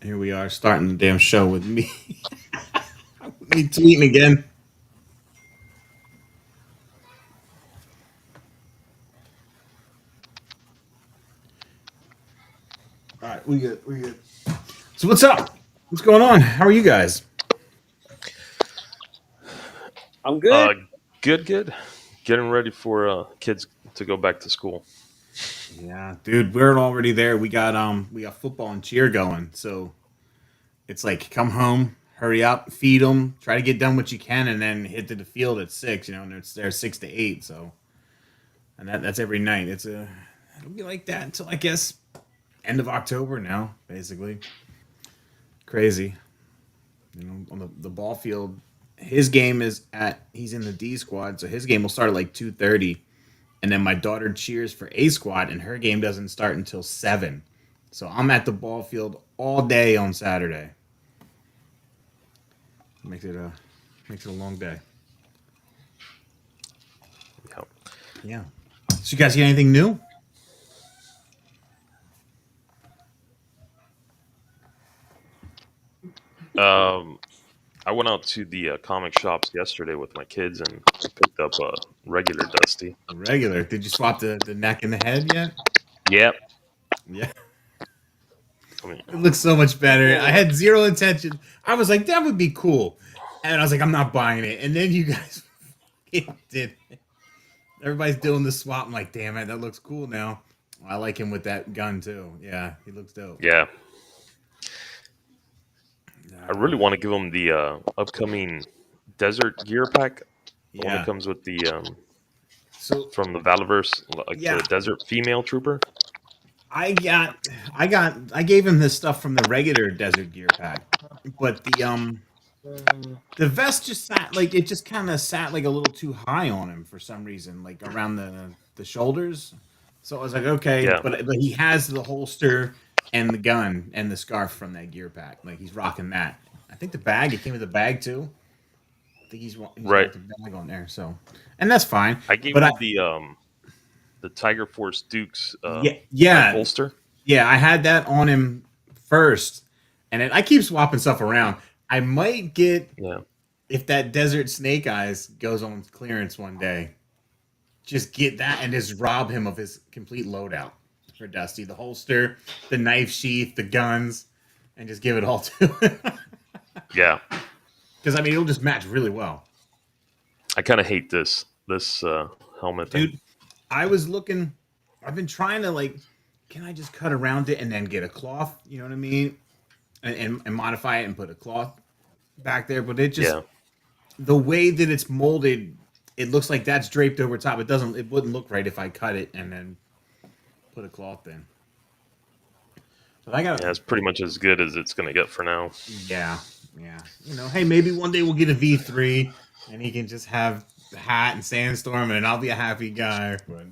Here we are starting the damn show with me. Me tweeting again. All right, we good. We good. So what's up? What's going on? How are you guys? I'm good. Uh, good, good. Getting ready for kids to go back to school. Yeah, dude, we're already there. We got football and cheer going. So it's like come home, hurry up, feed them, try to get done what you can, and then hit to the field at 6. And it's there 6 to 8. So and that's every night. It'll be like that until I guess end of October now, basically. Crazy. On the ball field. His game is at he's in the D squad, so his game will start at like 2:30, and then my daughter cheers for A squad, and her game doesn't start until 7. So I'm at the ball field all day on Saturday. Makes it a long day. Yeah. Yeah. So you guys see anything new? Um, I went out to the comic shops yesterday with my kids and picked up a regular Dusty. Regular. Did you swap the neck and the head yet? Yep. Yeah. I mean, It looks so much better. I had zero intention. I was like, that would be cool. And I was like, I'm not buying it. And then you guys did. Everybody's doing the swap. I'm like, damn it, that looks cool now. I like him with that gun too. Yeah, he looks dope. yeah. I Uh, really want to give them the upcoming Desert Gear Pack, the one that yeah. comes with the So from the Valiverse, like yeah, the Desert Female Trooper. I got, I gave him this stuff from the regular Desert Gear Pack, but the vest just sat like it just kind of sat like a little too high on him for some reason, like around the shoulders. So I was like, okay, Yeah. but he has the holster and the gun and the scarf from that gear pack. Like he's rocking that. I think the bag. It came with a bag too. I think he's Right. got the bag on there. So, and that's fine. I gave But him the Tiger Force Dukes yeah, like yeah, holster. yeah. I had that on him first, and I keep swapping stuff around. I might get Yeah. if that Desert Snake Eyes goes on clearance one day. Just get that and just rob him of his complete loadout for Dusty. The holster, the knife sheath, the guns, and just give it all to him. Yeah. Because I mean, it'll just match really well, I kind of hate this helmet thing. dude. I was looking. I've been trying to like, can I just cut around it and then get a cloth? You know what I mean? And modify it and put a cloth back there. But it just Yeah. the way that it's molded, it looks like that's draped over top. It doesn't. It wouldn't look right if I cut it and then put a cloth in. But I got Yeah, it's pretty much as good as it's gonna get for now. yeah, yeah. Hey, maybe one day we'll get a V3 and he can just have the hat and sandstorm and I'll be a happy guy. But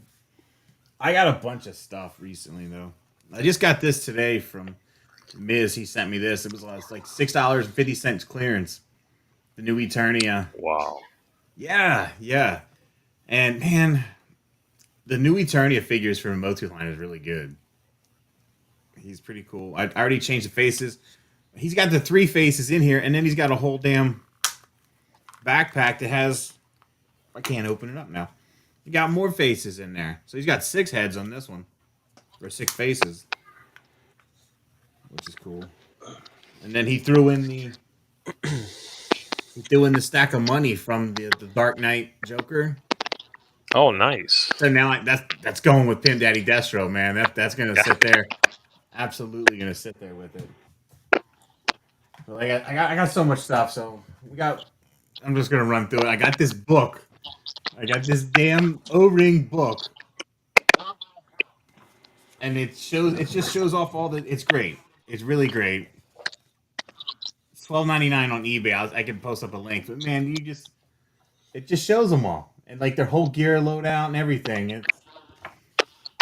I got a bunch of stuff recently though. I just got this today from Miz. He sent me this. It was like $6.50 clearance. The new Eternia. Wow. Yeah, yeah. And man, the new Eternia figures from Motu line is really good. He's pretty cool. I already changed the faces. He's got the 3 faces in here, and then he's got a whole damn backpack that has. I can't open it up now. He got more faces in there, so he's got 6 heads on this one, or 6 faces, which is cool. And then he threw in the stack of money from the Dark Knight Joker. Oh, nice. So now that's going with Pimp Daddy Destro, man. That's gonna Yeah. sit there. Absolutely gonna sit there with it. But I got so much stuff. So we got. I'm just gonna run through it. I got this book. I got this damn O-ring book, and it shows. It just shows off all the. It's great. It's really great. It's $12.99 on eBay. I can post up a link, but man, it just shows them all and like their whole gear loadout and everything.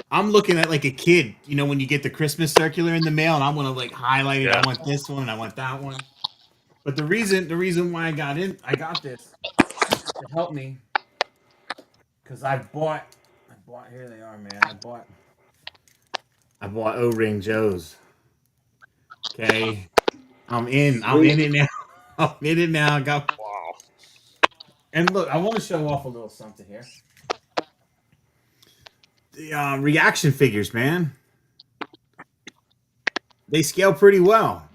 I'm looking at like a kid, when you get the Christmas circular in the mail, and I want to like highlight it. I Yeah. want this one, and I want that one. But the reason why I got this to help me, because I bought. Here they are, man. I bought O-ring Joes. Okay, I'm in. I'm in it Sweet. now. I'm in it now. Got Wow. and look. I want to show off a little something here. The reaction figures, man. They scale pretty well.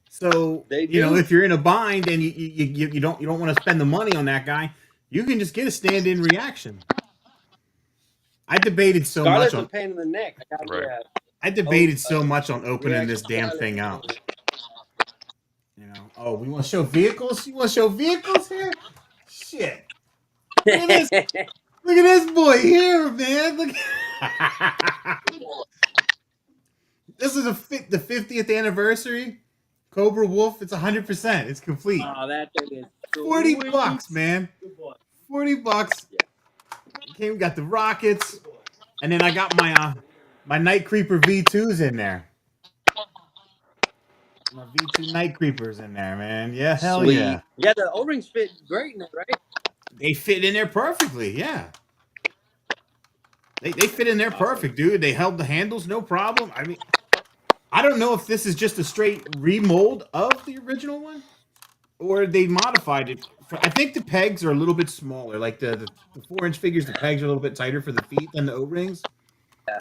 So They you know, do. if you're in a bind and you don't want to spend the money on that guy, you can just get a stand-in reaction. I debated so much Scarlett's a on pain in the neck. I got Right. I oh, debated so much on opening reaction this damn Scarlett. thing up. You know, oh, we want to show vehicles. You want to show vehicles here? Shit! Look at this! Look at this boy here, man! Look. This is the 50th anniversary. Cobra Wolf. It's 100%. It's complete. Oh, that thing is sweet. $40, man. Good boy. $40. Yeah. Okay, we got the rockets, and then I got my Night Creeper V2s in there. My V2 Night Creepers in there, man. Yeah, hell Sweet. yeah. Yeah, the O-rings fit great in it, right? They fit in there perfectly. Yeah. They fit in there Awesome. perfect, dude. They held the handles, no problem. I mean, I don't know if this is just a straight remold of the original one, or they modified it. I think the pegs are a little bit smaller. Like the 4-inch figures, the pegs are a little bit tighter for the feet than the O-rings. Yeah.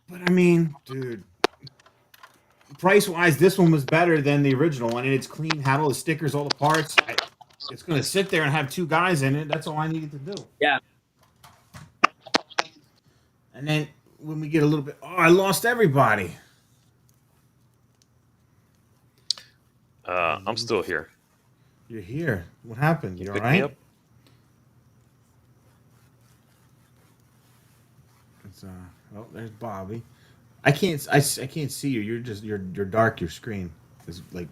But I mean, dude, price wise, this one was better than the original one, and it's clean. Had all the stickers, all the parts. It's gonna sit there and have 2 guys in it. That's all I needed to do. Yeah. And then when we get a little bit, oh, I lost everybody. I'm still here. You're here. What happened? You all Pick me right? up. It's, oh, there's Bobby. I can't see you. You're dark. Your screen is like.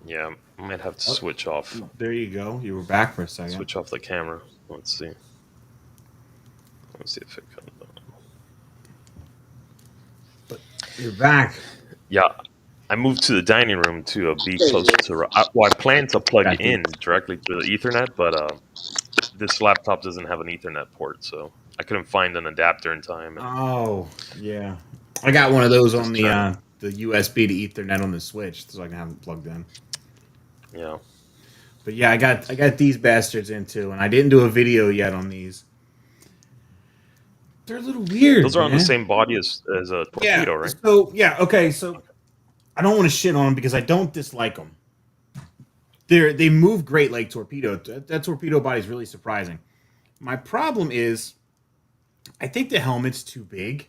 Yeah, I might have to switch off. There you go. You were back for a second. Switch off the camera. Let's see. Let's see if it comes on. You're back. Yeah, I moved to the dining room to be closer to. Well, I plan to plug in directly through the Ethernet, but this laptop doesn't have an Ethernet port, so I couldn't find an adapter in time. Oh yeah, I got one of those on the trying the USB to Ethernet on the Switch, so I can have it plugged in. Yeah. But yeah, I got these bastards in too, and I didn't do a video yet on these. They're a little weird. Those are on man. the same body as a torpedo, right? So yeah, okay. So I don't want to shit on them because I don't dislike them. They move great like torpedo. That torpedo body is really surprising. My problem is, I think the helmet's too big,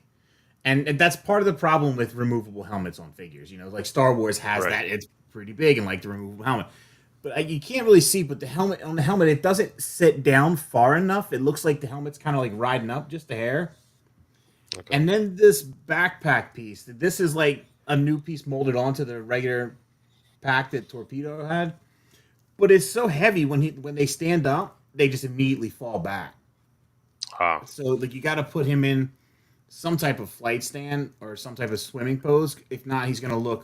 and that's part of the problem with removable helmets on figures. You know, like Star Wars has that; it's pretty big, and like the removable helmet. But you can't really see. But the helmet it doesn't sit down far enough. It looks like the helmet's kind of like riding up just a hair. Okay. And then this backpack piece. This is like a new piece molded onto the regular pack that Torpedo had. But it's so heavy when they stand up, they just immediately fall back. So like you got to put him in some type of flight stand or some type of swimming pose. If not, he's going to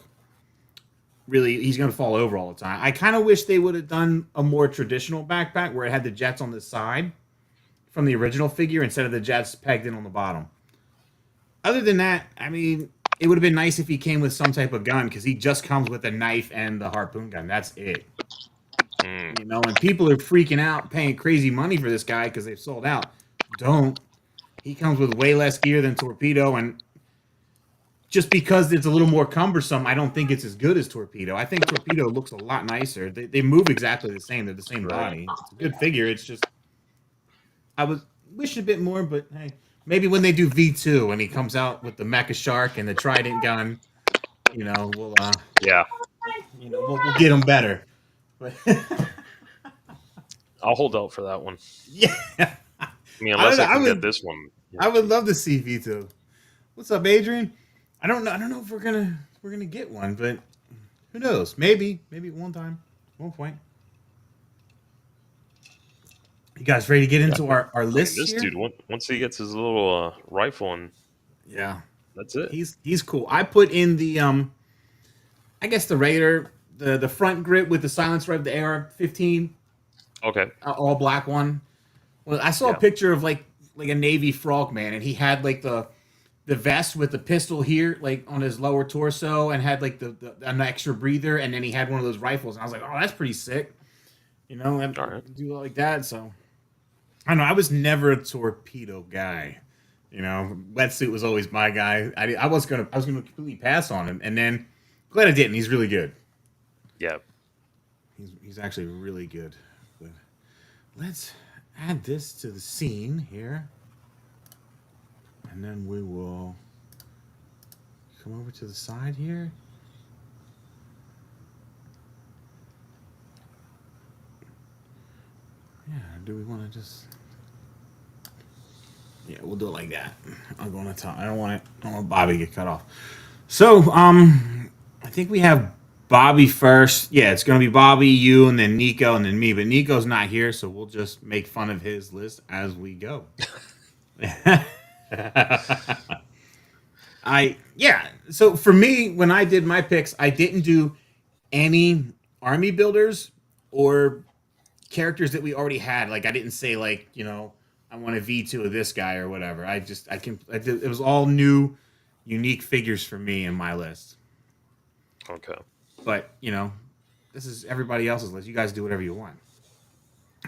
fall over all the time. I kind of wish they would have done a more traditional backpack where it had the jets on the side from the original figure instead of the jets pegged in on the bottom. Other than that, I mean, it would have been nice if he came with some type of gun because he just comes with a knife and the harpoon gun. That's it. You know, and people are freaking out, paying crazy money for this guy because they've sold out. Don't. He comes with way less gear than Torpedo, and just because it's a little more cumbersome, I don't think it's as good as Torpedo. I think Torpedo looks a lot nicer. They move exactly the same. They're the same body. It's a good figure. It's just I was wishing a bit more, but hey, maybe when they do V2 and he comes out with the Mecha Shark and the Trident gun, you know, we'll we'll get him better. But I'll hold out for that one. Yeah. I mean, unless I can get this one. Yeah. I would love to see V2. What's up, Adrian? I don't know if we're gonna get one, but who knows? Maybe at one time, one point. You guys ready to get into our list? This here? dude, once he gets his little rifle, and that's it. He's cool. I put in the I guess the regular the front grip with the silencer of the AR-15. Okay. All black one. Well, I saw a picture of like a Navy frogman, and he had like the the vest with the pistol here, like on his lower torso, and had like the an extra breather, and then he had one of those rifles. And I was like, oh, that's pretty sick. And All right. do it like that. So I don't know. I was never a torpedo guy. Wetsuit was always my guy. I was gonna completely pass on him, and then glad I didn't. He's really good. Yeah. He's actually really good. But let's add this to the scene here, and then we will come over to the side here. Yeah, do we want to just? Yeah, we'll do it like that. I'm going to top. I don't want it. I don't want Bobby to get cut off. So, I think we have Bobby first. Yeah, it's going to be Bobby, you, and then Nico, and then me. But Nico's not here, so we'll just make fun of his list as we go. So for me, when I did my picks, I didn't do any army builders or characters that we already had. Like I didn't say like I want a V2 of this guy or whatever. I did, it was all new, unique figures for me in my list. Okay. But this is everybody else's list. You guys do whatever you want,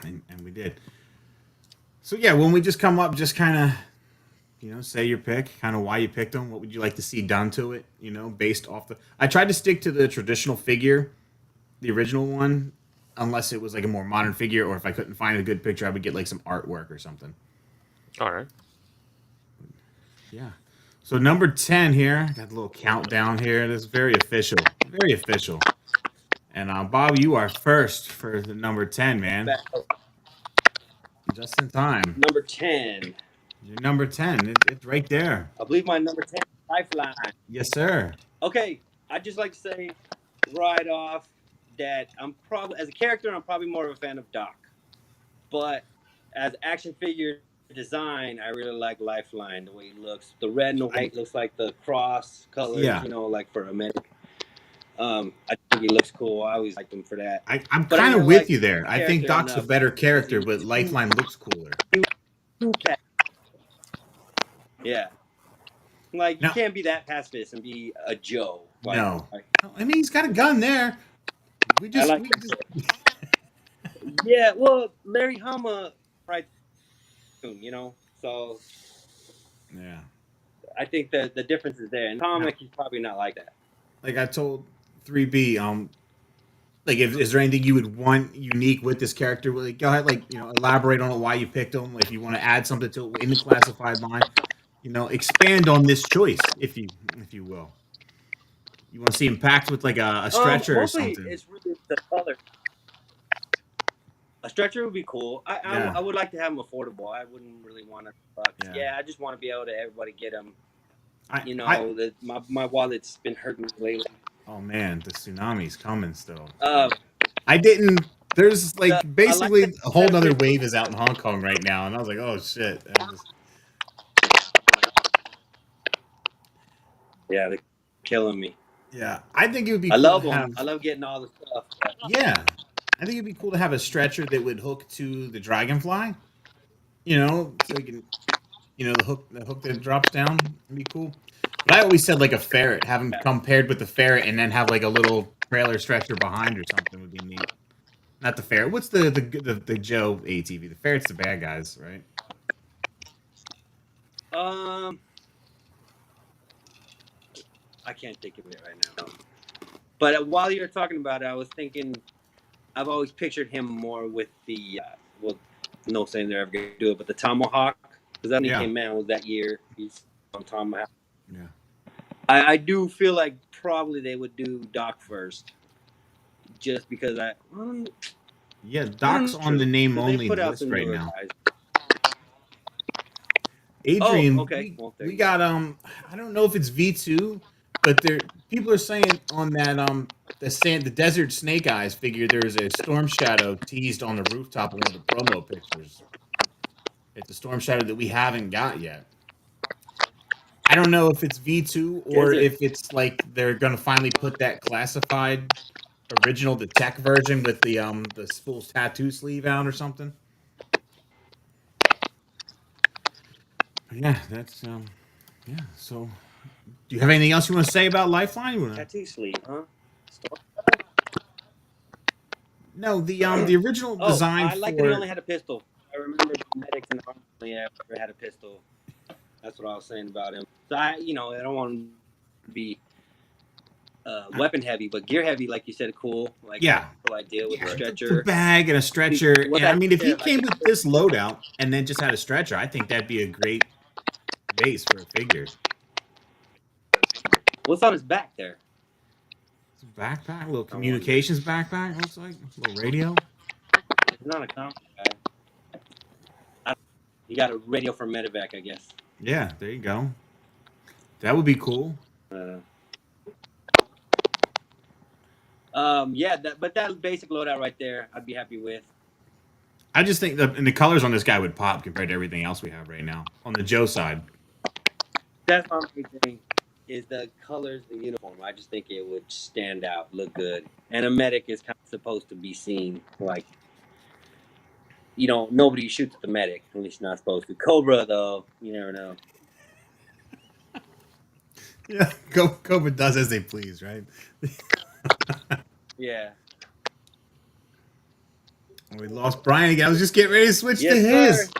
and we did. So yeah, when we just come up, just kind of say your pick, kind of why you picked them. What would you like to see done to it? Based off the. I tried to stick to the traditional figure, the original one, unless it was like a more modern figure, or if I couldn't find a good picture, I would get like some artwork or something. All right. Yeah. So number 10 here, got a little countdown here. It is very official, very official. And Bob, you are first for the number 10, man. Just in time. Number 10. You're number 10. It's right there. I believe my number 10 Lifeline. Yes, sir. Okay, I'd just like to say right off that I'm probably, as a character, I'm probably more of a fan of Doc. But as action figure design, I really like Lifeline, the way he looks. The red and the white looks like the cross colors, like for a medic. I think he looks cool. I always liked him for that. I'm kind of with you there. I think Doc's a better character, but Lifeline looks cooler. Yeah. Like, you can't be that pacifist and be a Joe. Like, no. I mean, he's got a gun there. Yeah, well, Larry Hama, right, so. Yeah. I think the difference is there. In comic, he's probably not like that. Like I told 3B, like is there anything you would want unique with this character? Like, go ahead, like elaborate on it, why you picked him. Like, if you want to add something to it in the classified line, expand on this choice, if you will. You want to see him packed with like a stretcher or something? It's really the color. A stretcher would be cool. I would like to have him affordable. I wouldn't really want to. Yeah, I just want to be able to everybody get him. My wallet's been hurting lately. Oh man, the tsunami's coming still. I didn't. There's like basically a whole other wave is out in Hong Kong right now, and I was like, oh shit. Yeah, they're killing me. Yeah, I think it would be. I love them. I love getting all the stuff. Yeah, I think it'd be cool to have a stretcher that would hook to the dragonfly. So you can, the hook that drops down would be cool. But I always said like a ferret, have him come paired with the ferret, and then have like a little trailer stretcher behind or something would be neat. Not the ferret. What's the Joe ATV? The ferret's the bad guys, right? I can't think of it right now. But while you're talking about it, I was thinking, I've always pictured him more with the, no saying they're ever going to do it, but the Tomahawk. Because that came out was that year. He's on Tomahawk. Yeah. I do feel like probably they would do Doc first. Just because Doc's on the name only list right now. Adrian, we got I don't know if it's V2, but people are saying on that the Desert Snake Eyes figure there's a Storm Shadow teased on the rooftop of one of the promo pictures. It's a Storm Shadow that we haven't got yet. I don't know if it's V2 or if it's like they're gonna finally put that classified original, the tech version with the full tattoo sleeve out or something. Yeah, that's Yeah. So, do you have anything else you want to say about Lifeline? You wanna... Tattoo sleeve, huh? No, the original Oh, design I like that he for... only had a pistol. I remember the medics in the army only ever had a pistol. That's what I was saying about him. So I don't want him to be weapon heavy, but gear heavy, like you said, cool. Like Yeah. cool idea with the The stretcher. bag and a stretcher. What And I that mean, if he there, like, came with this loadout and then just had a stretcher, I think that'd be a great base for a figure. what's on his back there? It's a backpack, a little communications backpack. Looks like a little radio. He's not a comic guy. You got a radio for medevac, I guess. Yeah, there you go. That would be cool. Yeah, but that basic loadout right there, I'd be happy with. I just think and the colors on this guy would pop compared to everything else we have right now on the Joe side. That's my main thing. Is the colors, the uniform. I just think it would stand out, look good. And a medic is kind of supposed to be seen like, nobody shoots at the medic. At least not supposed to. Cobra, though, you never know. Yeah, Cobra does as they please, right? Yeah. We lost Brian again. I was just getting ready to switch to his. Sir.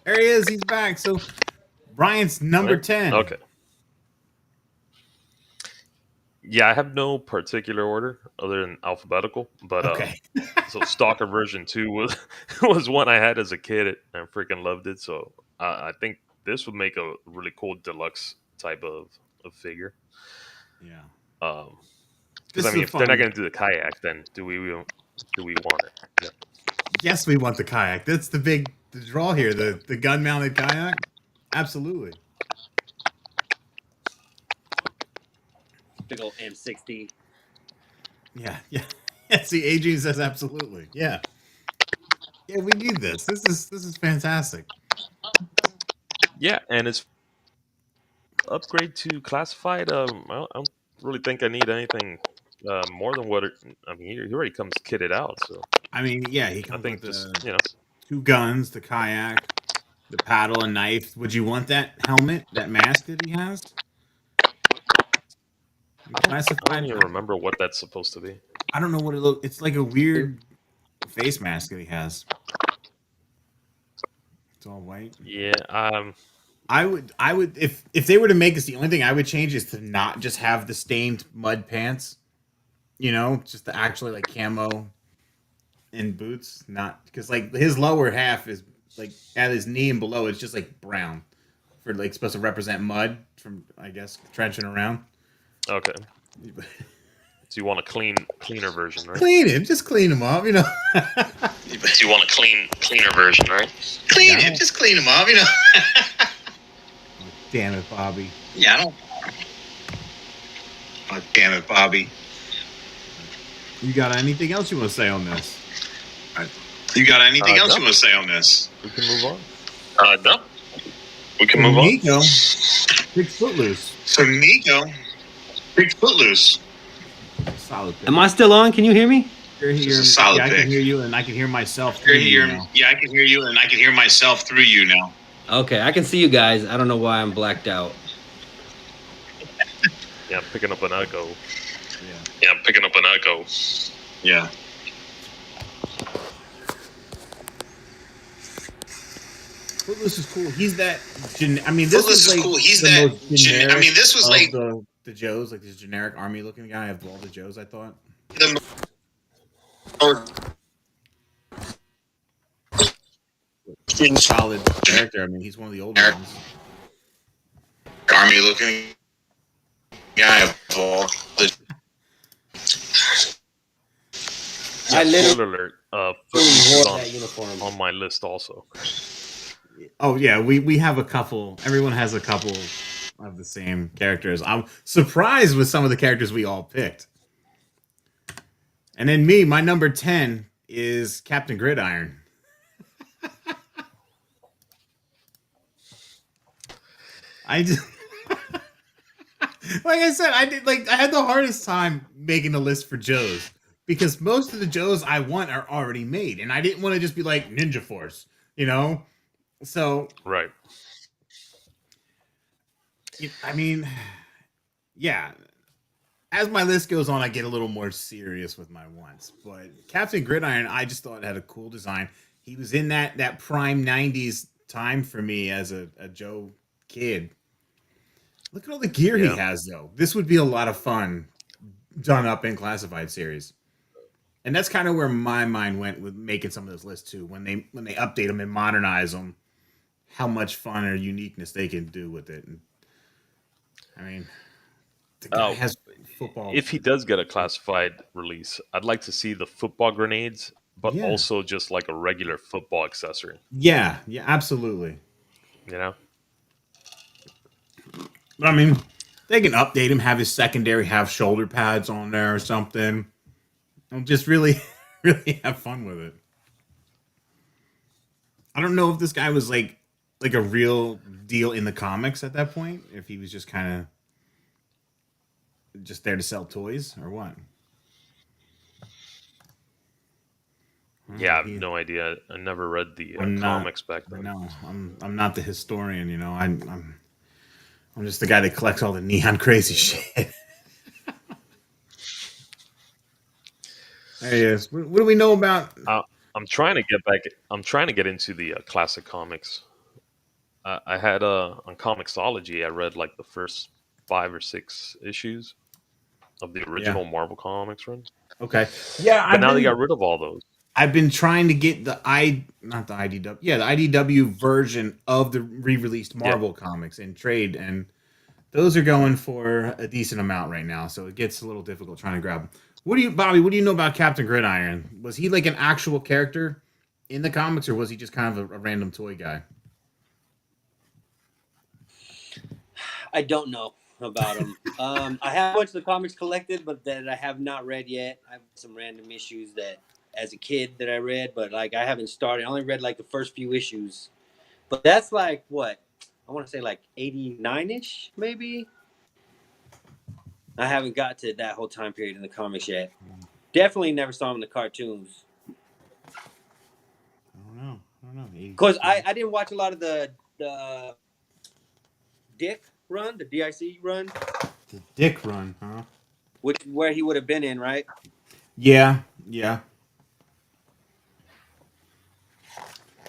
There he is. He's back. So Brian's number 10. Okay. Yeah, I have no particular order other than alphabetical, but okay. So Stalker version 2 was one I had as a kid and I freaking loved it. So I think this would make a really cool deluxe type of figure. Yeah. Because I mean, if they're not going to do the kayak, then do we want it? Yeah. Yes, we want the kayak. That's the draw here. The gun mounted kayak. Absolutely. Big old M60. Yeah. See, Adrian says absolutely. Yeah. Yeah, we need this. This is fantastic. Yeah, and it's upgrade to classified. I don't really think I need anything more than what he already comes kitted out. So I mean, yeah, he comes with just, 2 guns, the kayak, the paddle, and knife. Would you want that helmet, that mask that he has? Classified. I don't even remember what that's supposed to be. I don't know what it looks. It's like a weird face mask that he has. It's all white. Yeah. I would if they were to make this, the only thing I would change is to not just have the stained mud pants. Just to actually like camo and boots. Not because like his lower half is like at his knee and below it's just like brown for like supposed to represent mud from I guess trenching around. Okay. So you want a cleaner version, right? Clean him, just clean him up, You want a cleaner version, right? Clean him, just clean him up, Oh, damn it, Bobby. Yeah, I don't. Oh, damn it, Bobby. You got anything else you want to say on this? You got anything else you want to say on this? We can move on. No. We can move Nico, big footloose. So Nico, big footloose. Solid pick. Am I still on? Can you hear me? You're here. It's a solid I pick. can hear you, and I can hear myself. You're here. Yeah, I can hear you, and I can hear myself through you now. Okay, I can see you guys. I don't know why I'm blacked out. Yeah, I'm picking up an echo. Yeah, I'm picking up an echo. Yeah. Footloose is cool. He's that. I mean, this Footloose is like cool. He's the that. most generic I mean, this was of like the Joes, like this generic army-looking guy of all the Joes. I thought. the Solid character. I mean, he's one of the older ones. army-looking guy of all the. I Spoiler alert. Footloose wore that is uniform. on my list also. Oh yeah, we have a couple. Everyone has a couple of the same characters. I'm surprised with some of the characters we all picked. And then me, my number 10 is Captain Gridiron. I just like I said, I had the hardest time making a list for Joes because most of the Joes I want are already made, and I didn't want to just be like Ninja Force, So Right. I mean, yeah. As my list goes on, I get a little more serious with my wants. But Captain Gridiron, I just thought had a cool design. He was in that prime '90s time for me as a Joe kid. Look at all the gear he Yeah. has, though. This would be a lot of fun done up in classified series. And that's kind of where my mind went with making some of those lists too. When they update them and modernize them, how much fun or uniqueness they can do with it. And I mean, the guy Oh, has football. if he does get a classified release, I'd like to see the football grenades, but Yeah, also just like a regular football accessory. yeah, yeah, absolutely. You know? But I mean, they can update him, have his secondary have shoulder pads on there or something, and just really, really have fun with it. I don't know if this guy was like a real deal in the comics at that point, if he was just kind of just there to sell toys or what. Yeah, I have He, no idea. I never read the I'm not. comics back I then. know. I'm not the historian. I'm just the guy that collects all the neon crazy shit. There he is. What do we know about? Uh, I'm trying to get back. I'm trying to get into the classic comics. I had on Comixology. I read like the first 5 or 6 issues of the Yeah. original Marvel Comics run, Okay. Yeah, but now they got rid of all those. I've been trying to get the not the IDW, yeah, the IDW version of the re-released Yeah, Marvel comics in trade, and those are going for a decent amount right now. So it gets a little difficult trying to grab them. Bobby? What do you know about Captain Gridiron? Was he like an actual character in the comics, or was he just kind of a random toy guy? I don't know about him. I have a bunch of the comics collected, but that I have not read yet. I have some random issues that, as a kid, that I read, but like I haven't started. I only read like the first few issues. But that's like what I want to say, like 89 ish, maybe. I haven't got to that whole time period in the comics yet. Definitely never saw him in the cartoons. I don't know. I don't know. Because I didn't watch a lot of the Dick run, the DIC run, The Dick Run, huh? where he would have been in, right? Yeah, yeah.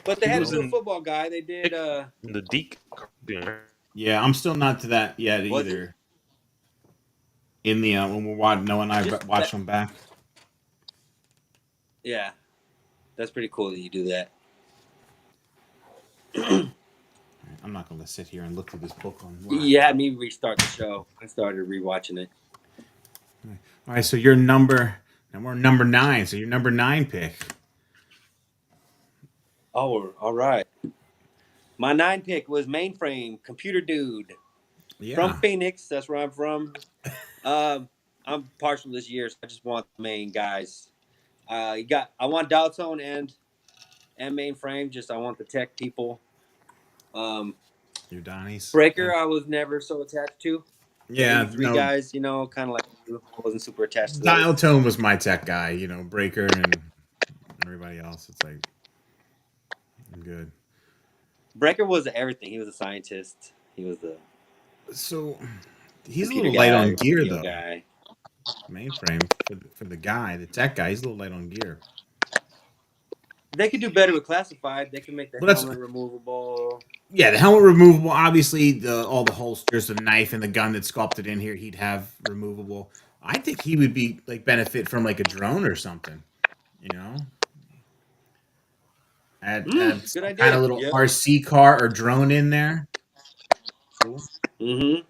But they he had to was do a in football guy. They did. the Deke cartoon. Yeah, I'm still not to that yet Was it either. In the when we're watching, Noah and I just watch that? them back. Yeah, that's pretty cool that you do that. I'm not going to sit here and look through this book on live. You had me restart the show. I started rewatching it. All right, so you're number, and we're number 9. So your number 9 pick. Oh, all right. My 9 pick was Mainframe Computer Dude from Yeah, Phoenix. That's where I'm from. I'm partial this year, so I just want the main guys. I want Daltone and Mainframe. Just I want the tech people. Um, your Donnies. Breaker, I was never so attached to. The Yeah, 83 no. guys, kind of like you. I wasn't super attached to those. Dial Tone was my tech guy. Breaker and everybody else. It's like I'm good. Breaker was everything. He was a scientist. He was the So he's a computer little light guy, on gear radio though. guy. Mainframe for the guy, the tech guy. He's a little light on gear. They could do better with classified. They could make the Well, that's helmet removable. yeah. The helmet removable. Obviously, all the holsters, the knife, and the gun that's sculpted in here, he'd have removable. I think he would be like benefit from like a drone or something. You know, add Good some kind idea. of little Yep. RC car or drone in there. Cool. Mm-hmm.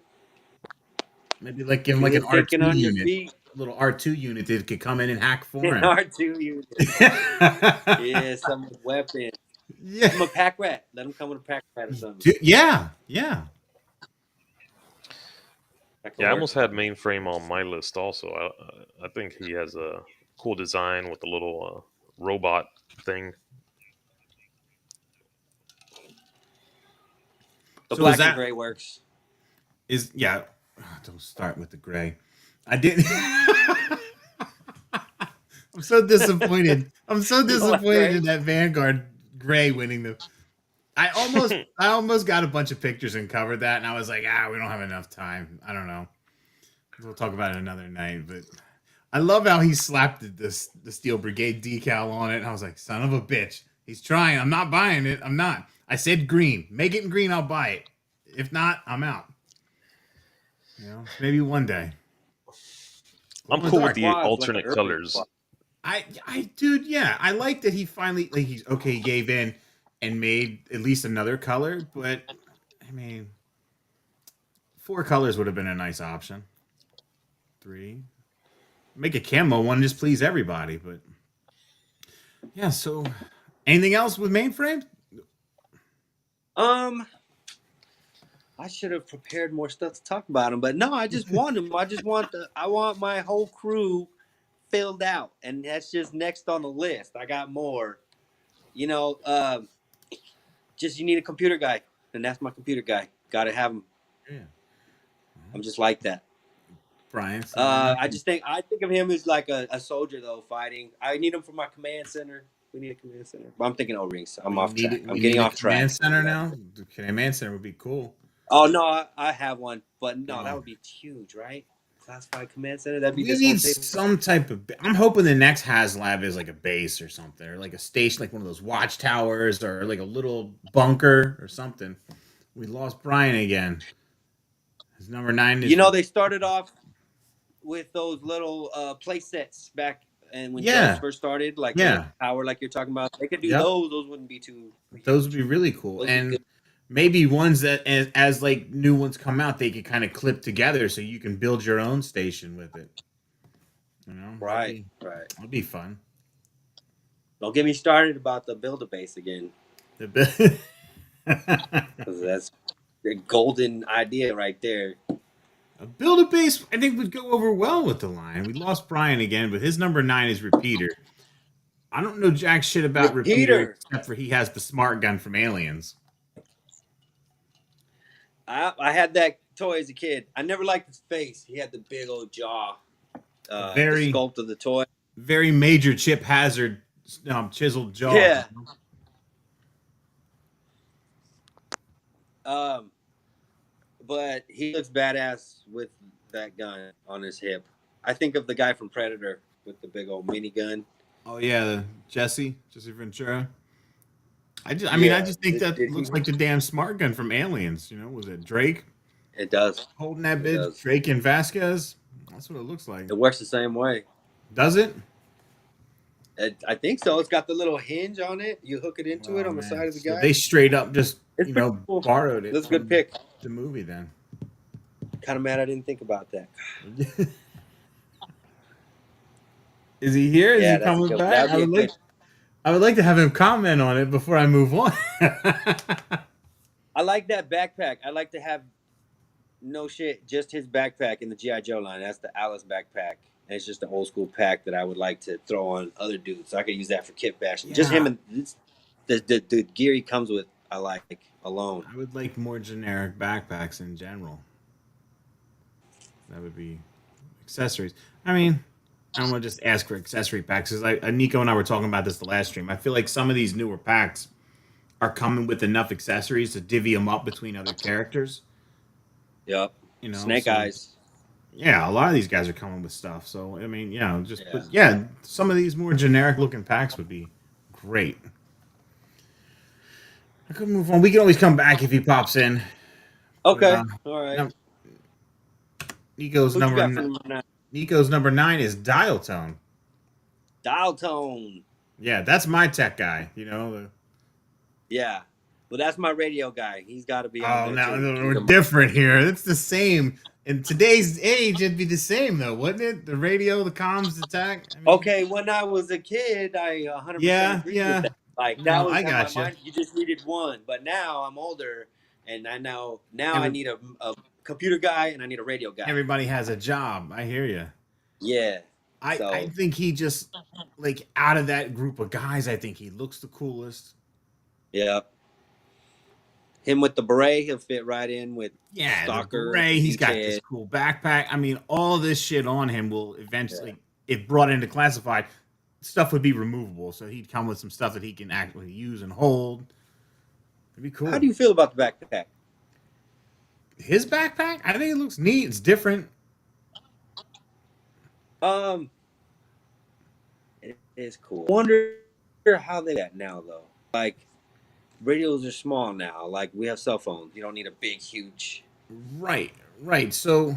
Maybe like give him like an Good R thinking two on your unit, feet. little R2 unit that could come in and hack for In him. R2 unit. Yeah, some weapon. Yeah. Give him a pack rat. Let him come with a pack rat or something. Yeah, yeah. That could Yeah, I work. almost had Mainframe on my list also. I think he has a cool design with the little robot thing. The So black and gray works. yeah. Don't start with the gray. I didn't. I'm so disappointed. I'm so You don't like disappointed gray? in that Vanguard gray winning the. I almost got a bunch of pictures and covered that, and I was like, we don't have enough time. I don't know. We'll talk about it another night. But I love how he slapped the Steel Brigade decal on it. And I was like, son of a bitch. He's trying. I'm not buying it. I'm not. I said green. Make it in green. I'll buy it. If not, I'm out. Maybe one day. I'm cool with the alternate colors. Dude, yeah, I like that he finally he gave in and made at least another color, but I mean, 4 colors would have been a nice option. 3, make a camo one, just please everybody. But yeah, so anything else with mainframe? I should have prepared more stuff to talk about him, but no, I just want him. I want my whole crew filled out, and that's just next on the list. I got more. Just you need a computer guy, and that's my computer guy. Got to have him. Yeah. I'm just like that. Brian. I think of him as like a soldier though, fighting. I need him for my command center. We need a command center. But I'm thinking O-rings. I'm off track. I'm getting off track. Command center now? Command center would be cool. Oh, no, I have one. But no, that would be huge, right? Classified command center? That'd be we need some type of... I'm hoping the next HasLab is like a base or something. Or like a station, like one of those watchtowers. Or like a little bunker or something. We lost Brian again. His number 9 is... they started off with those little play sets back... And when Joes first started, like power, like you're talking about, they could do those. Those wouldn't be too. Those would be really cool, and maybe ones that, as like new ones come out, they could kind of clip together, so you can build your own station with it. Right. That'd be fun. Don't get me started about the Build-A-Base again. Because that's a golden idea right there. A Build-A-Base, I think, would go over well with the line. We lost Brian again, but his number 9 is Repeater. I don't know jack shit about Repeater except for he has the smart gun from Aliens. I had that toy as a kid. I never liked his face. He had the big old jaw. The sculpt of the toy. Very Major Chip Hazard chiseled jaw. Yeah. But he looks badass with that gun on his hip. I think of the guy from Predator with the big old minigun. Oh yeah, Jesse Ventura. I just think that looks like the damn smart gun from Aliens. Was it Drake? It does. Holding that bitch, Drake and Vasquez. That's what it looks like. It works the same way. Does it? I think so. It's got the little hinge on it. You hook it into it on the side of the guy. So they straight up just cool. borrowed it. That's a good pick. The movie then. Kind of mad I didn't think about that. Is he here? Is he coming back? I would like to have him comment on it before I move on. I like that backpack. I like to have just his backpack in the G.I. Joe line. That's the Alice backpack. And it's just an old school pack that I would like to throw on other dudes. So I could use that for kit bashing. Yeah. Just him and the gear he comes with, I like alone. I would like more generic backpacks in general. That would be accessories. I mean, I don't want to just ask for accessory packs. Because Nico and I were talking about this the last stream. I feel like some of these newer packs are coming with enough accessories to divvy them up between other characters. Yep. Snake Eyes. Yeah, a lot of these guys are coming with stuff. So, I mean, some of these more generic looking packs would be great. I could move on. We can always come back if he pops in. Okay. All right. Nico's number 9 is Dial Tone. Dial Tone. Yeah, that's my tech guy. Yeah. Well, that's my radio guy. He's got to be on there. Oh, no, we're different here. It's the same. In today's age, it'd be the same, though, wouldn't it? The radio, the comms, the tech. Okay, when I was a kid, I 100% agree with that. Like, that was my mind. You just needed one. But now I'm older, and I need a computer guy, and I need a radio guy. Everybody has a job. I hear you. Yeah. I think he just, out of that group of guys, I think he looks the coolest. Yeah. Him with the beret, he'll fit right in with Stalker. The beret, he's got this cool backpack. I mean, all this shit on him will eventually, if brought into classified, stuff would be removable. So he'd come with some stuff that he can actually use and hold. It'd be How cool. do you feel about the backpack? His backpack, I think it looks neat. It's different. Um, it is cool. I wonder how they that now though. Like radios are small now. Like we have cell phones. You don't need a big, huge. Right, right. So,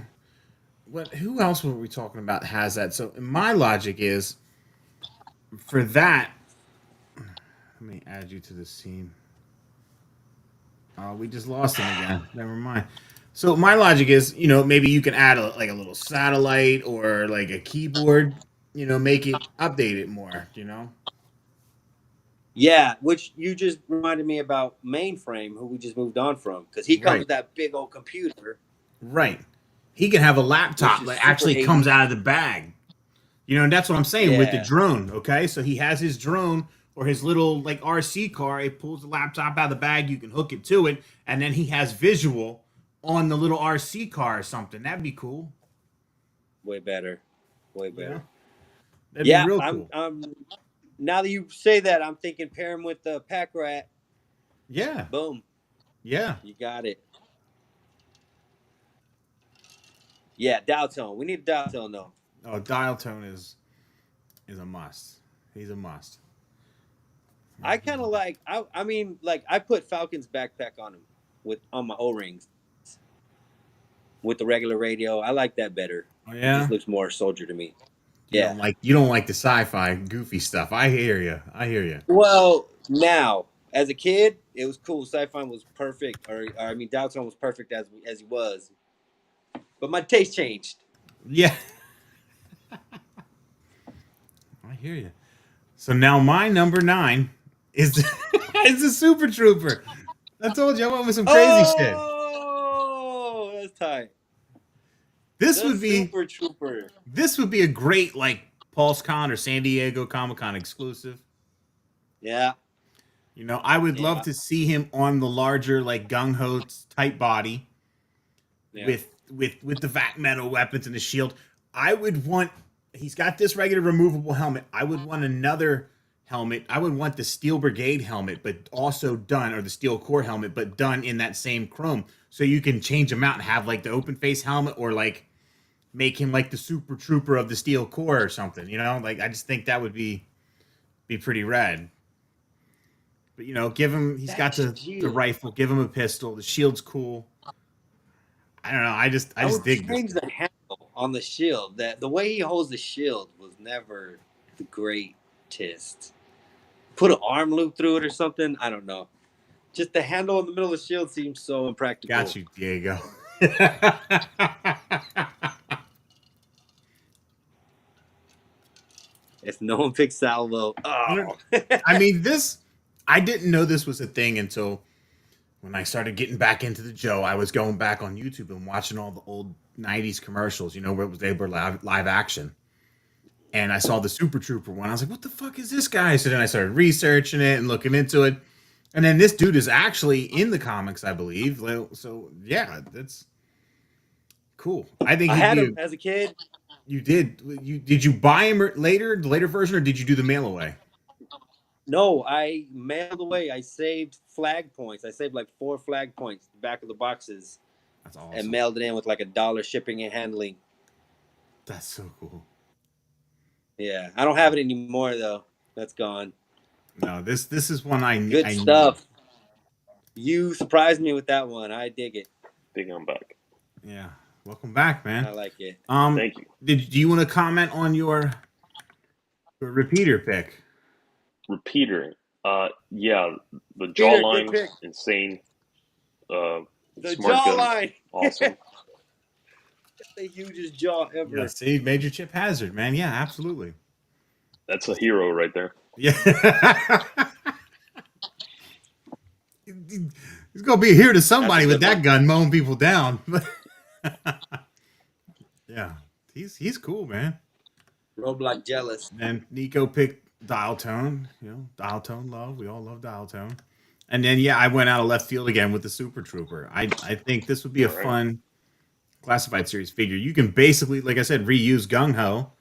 what? Who else were we talking about has that? So, my logic is for that. Let me add you to this team. Oh, we just lost him again. Never mind. So my logic is, maybe you can add like a little satellite or like a keyboard. Make it update it more. Yeah, which you just reminded me about Mainframe, who we just moved on from, because he comes Right, with that big old computer, right. He can have a which laptop is that super actually comes 80s. out of the bag. And that's what I'm saying with the Yeah, drone. Okay, so he has his drone or his little like RC car. It pulls the laptop out of the bag. You can hook it to it, and then he has visual on the little RC car or something. That'd be cool. way better, way You know, better. that'd be Yeah, real I'm. cool. Now that you say that, I'm thinking pair him with the Pack Rat. Yeah, Boom, yeah. you got it. Yeah, dial tone. We need a dial tone though. Oh, dial tone is a must. He's a must. I kind of like. I mean, like I put Falcon's backpack on him with on my O rings with the regular radio. I like that better. Oh It just yeah. looks more soldier to me. You Yeah. don't like you don't like the sci-fi goofy stuff. I hear you. I hear you. Well, now as a kid, it was cool. Sci-fi was perfect, or I mean, Dalton was perfect as he was. But my taste changed. Yeah, I hear you. So now my number 9 is is the Super Trooper. I told you I went with some crazy shit. Oh, that's tight. This The would be Super Trooper. this would be a great like PulseCon or San Diego Comic Con exclusive. Yeah, I would love yeah, to see him on the larger like gung ho type body yeah. with the vac metal weapons and the shield. I would want. He's got this regular removable helmet. I would want another helmet. I would want the Steel Brigade helmet, but also done, or the Steel Core helmet, but done in that same chrome. So you can change them out and have like the open face helmet, or like make him like the Super Trooper of the Steel Core or something. Like I just think that would be pretty rad. But give him. He's got That the shield. rifle. Give him a pistol. The shield's cool. I don't know. I I just would dig this change guy. the handle on the shield. That the way he holds the shield was never the greatest. Put an arm loop through it or something. I don't know. Just the handle in the middle of the shield seems so Got impractical. you, Diego. If no one picks Salvo, oh, I mean, this. I didn't know this was a thing until when I started getting back into the Joe. I was going back on YouTube and watching all the old '90s commercials. Where they were live action, and I saw the Super Trooper one. I was like, "What the fuck is this guy?" So then I started researching it and looking into it. And then this dude is actually in the comics, I believe. So yeah, that's cool. I think I he'd had be. him as a kid. Did you buy him later, the later version, or did you do the mail away? No, I mailed away. I saved flag points. I saved like 4 flag points back of the boxes That's and awesome. mailed it in with like $1 shipping and handling. That's so cool. Yeah, I don't have it anymore though. That's gone. No, this is one I Good I need. stuff. You surprised me with that one. I dig it. Big on back. Yeah, welcome back, man. I like it. Thank you. Do you want to comment on your repeater pick? Repeater. Yeah, the Peter, good jawline, pick. insane. The Smart gun, jawline. awesome. The hugest jaw ever. Yeah, see, Major Chip Hazard, man. Yeah, absolutely. That's a hero right there. Yeah. He's gonna be here to somebody with that gun mowing people down. Yeah, he's cool, man. Roblox jealous. And Nico picked Dial Tone. Dial Tone love. We all love Dial Tone. And then I went out of left field again with the Super Trooper. I think this would be a fun classified series figure. You can basically, like I said, reuse Gung Ho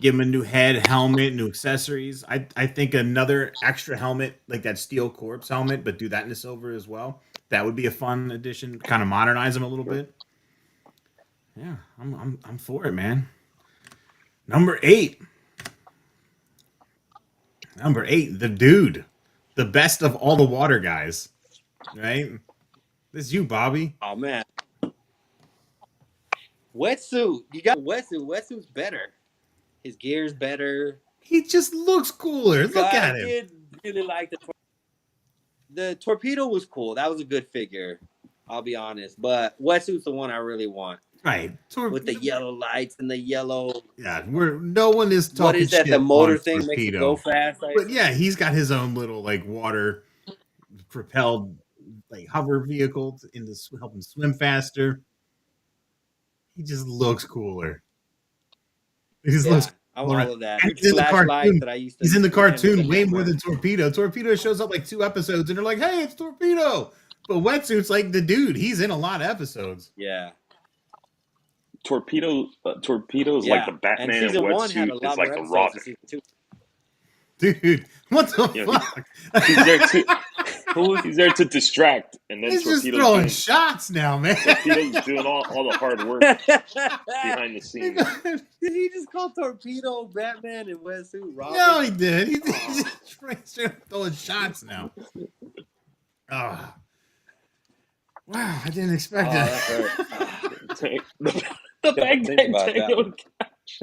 Give him a new head, helmet, new accessories. I think another extra helmet, like that Steel Corpse helmet, but do that in the silver as well. That would be a fun addition. Kind of modernize him a little bit. Yeah, I'm for it, man. Number 8. Number 8, the dude. The best of all the water guys. Right? This is you, Bobby. Oh man. Wetsuit. You got wetsuit. Wetsuit's better. His gear's better. He just looks cooler. Look I at him. did really like the torpedo was cool. That was a good figure. I'll be honest. But wetsuit's the one I really want. Right. With the yellow lights and the yellow. Yeah, no one is talking What is that? shit The motor on thing makes it Torpedo. go fast. But yeah, he's got his own little like water propelled like hover vehicle to help him swim faster. He just looks cooler. He just looks I'm all of that. And he's in the cartoon. That I used to he's in the cartoon way hammer. more than Torpedo. Torpedo shows up like 2 episodes, and they're like, "Hey, it's Torpedo." But Wetsuit's like the dude. He's in a lot of episodes. Yeah. Torpedo's like the Batman, and Wetsuit is like the Robin. Dude, what the fuck? He's there to he's there to distract, and then he's Torpedo's just throwing shots now, man. Torpedo's doing all the hard work behind the scenes. Did he just call Torpedo Batman and Wetsuit Robin? No, he did. He's just straight up throwing shots now. Oh. Wow, I didn't expect that. The bag tango cash.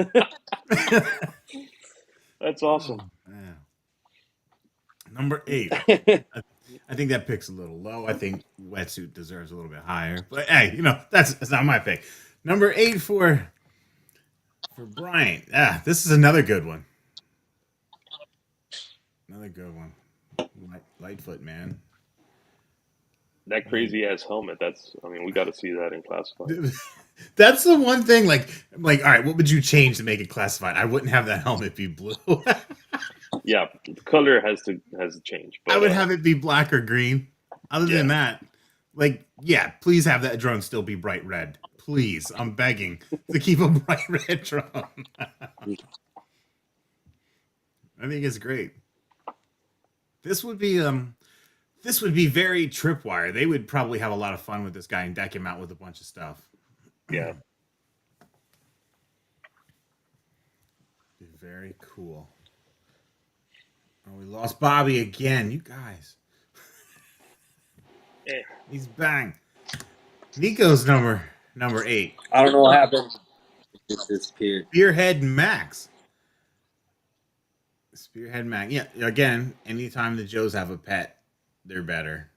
That's awesome. Yeah. Number 8. I think that pick's a little low. I think Wetsuit deserves a little bit higher. But hey, that's not my pick. Number 8 for Bryant. This is another good one. Another good one. Lightfoot, man. That crazy ass helmet. We got to see that in classified. That's the one thing. Like, all right, what would you change to make it classified? I wouldn't have that helmet be blue. Yeah, the color has to change. But, I would have it be black or green. Other than that, please have that drone still be bright red. Please, I'm begging to keep a bright red drone. I think it's great. This would be very Tripwire. They would probably have a lot of fun with this guy and deck him out with a bunch of stuff. Yeah. Be very cool. Oh, we lost Bobby again. You guys. Yeah. He's bang. Nico's number 8. I don't know what happened. It disappeared. Spearhead Max. Spearhead Max. Yeah, again, anytime the Joes have a pet, they're better.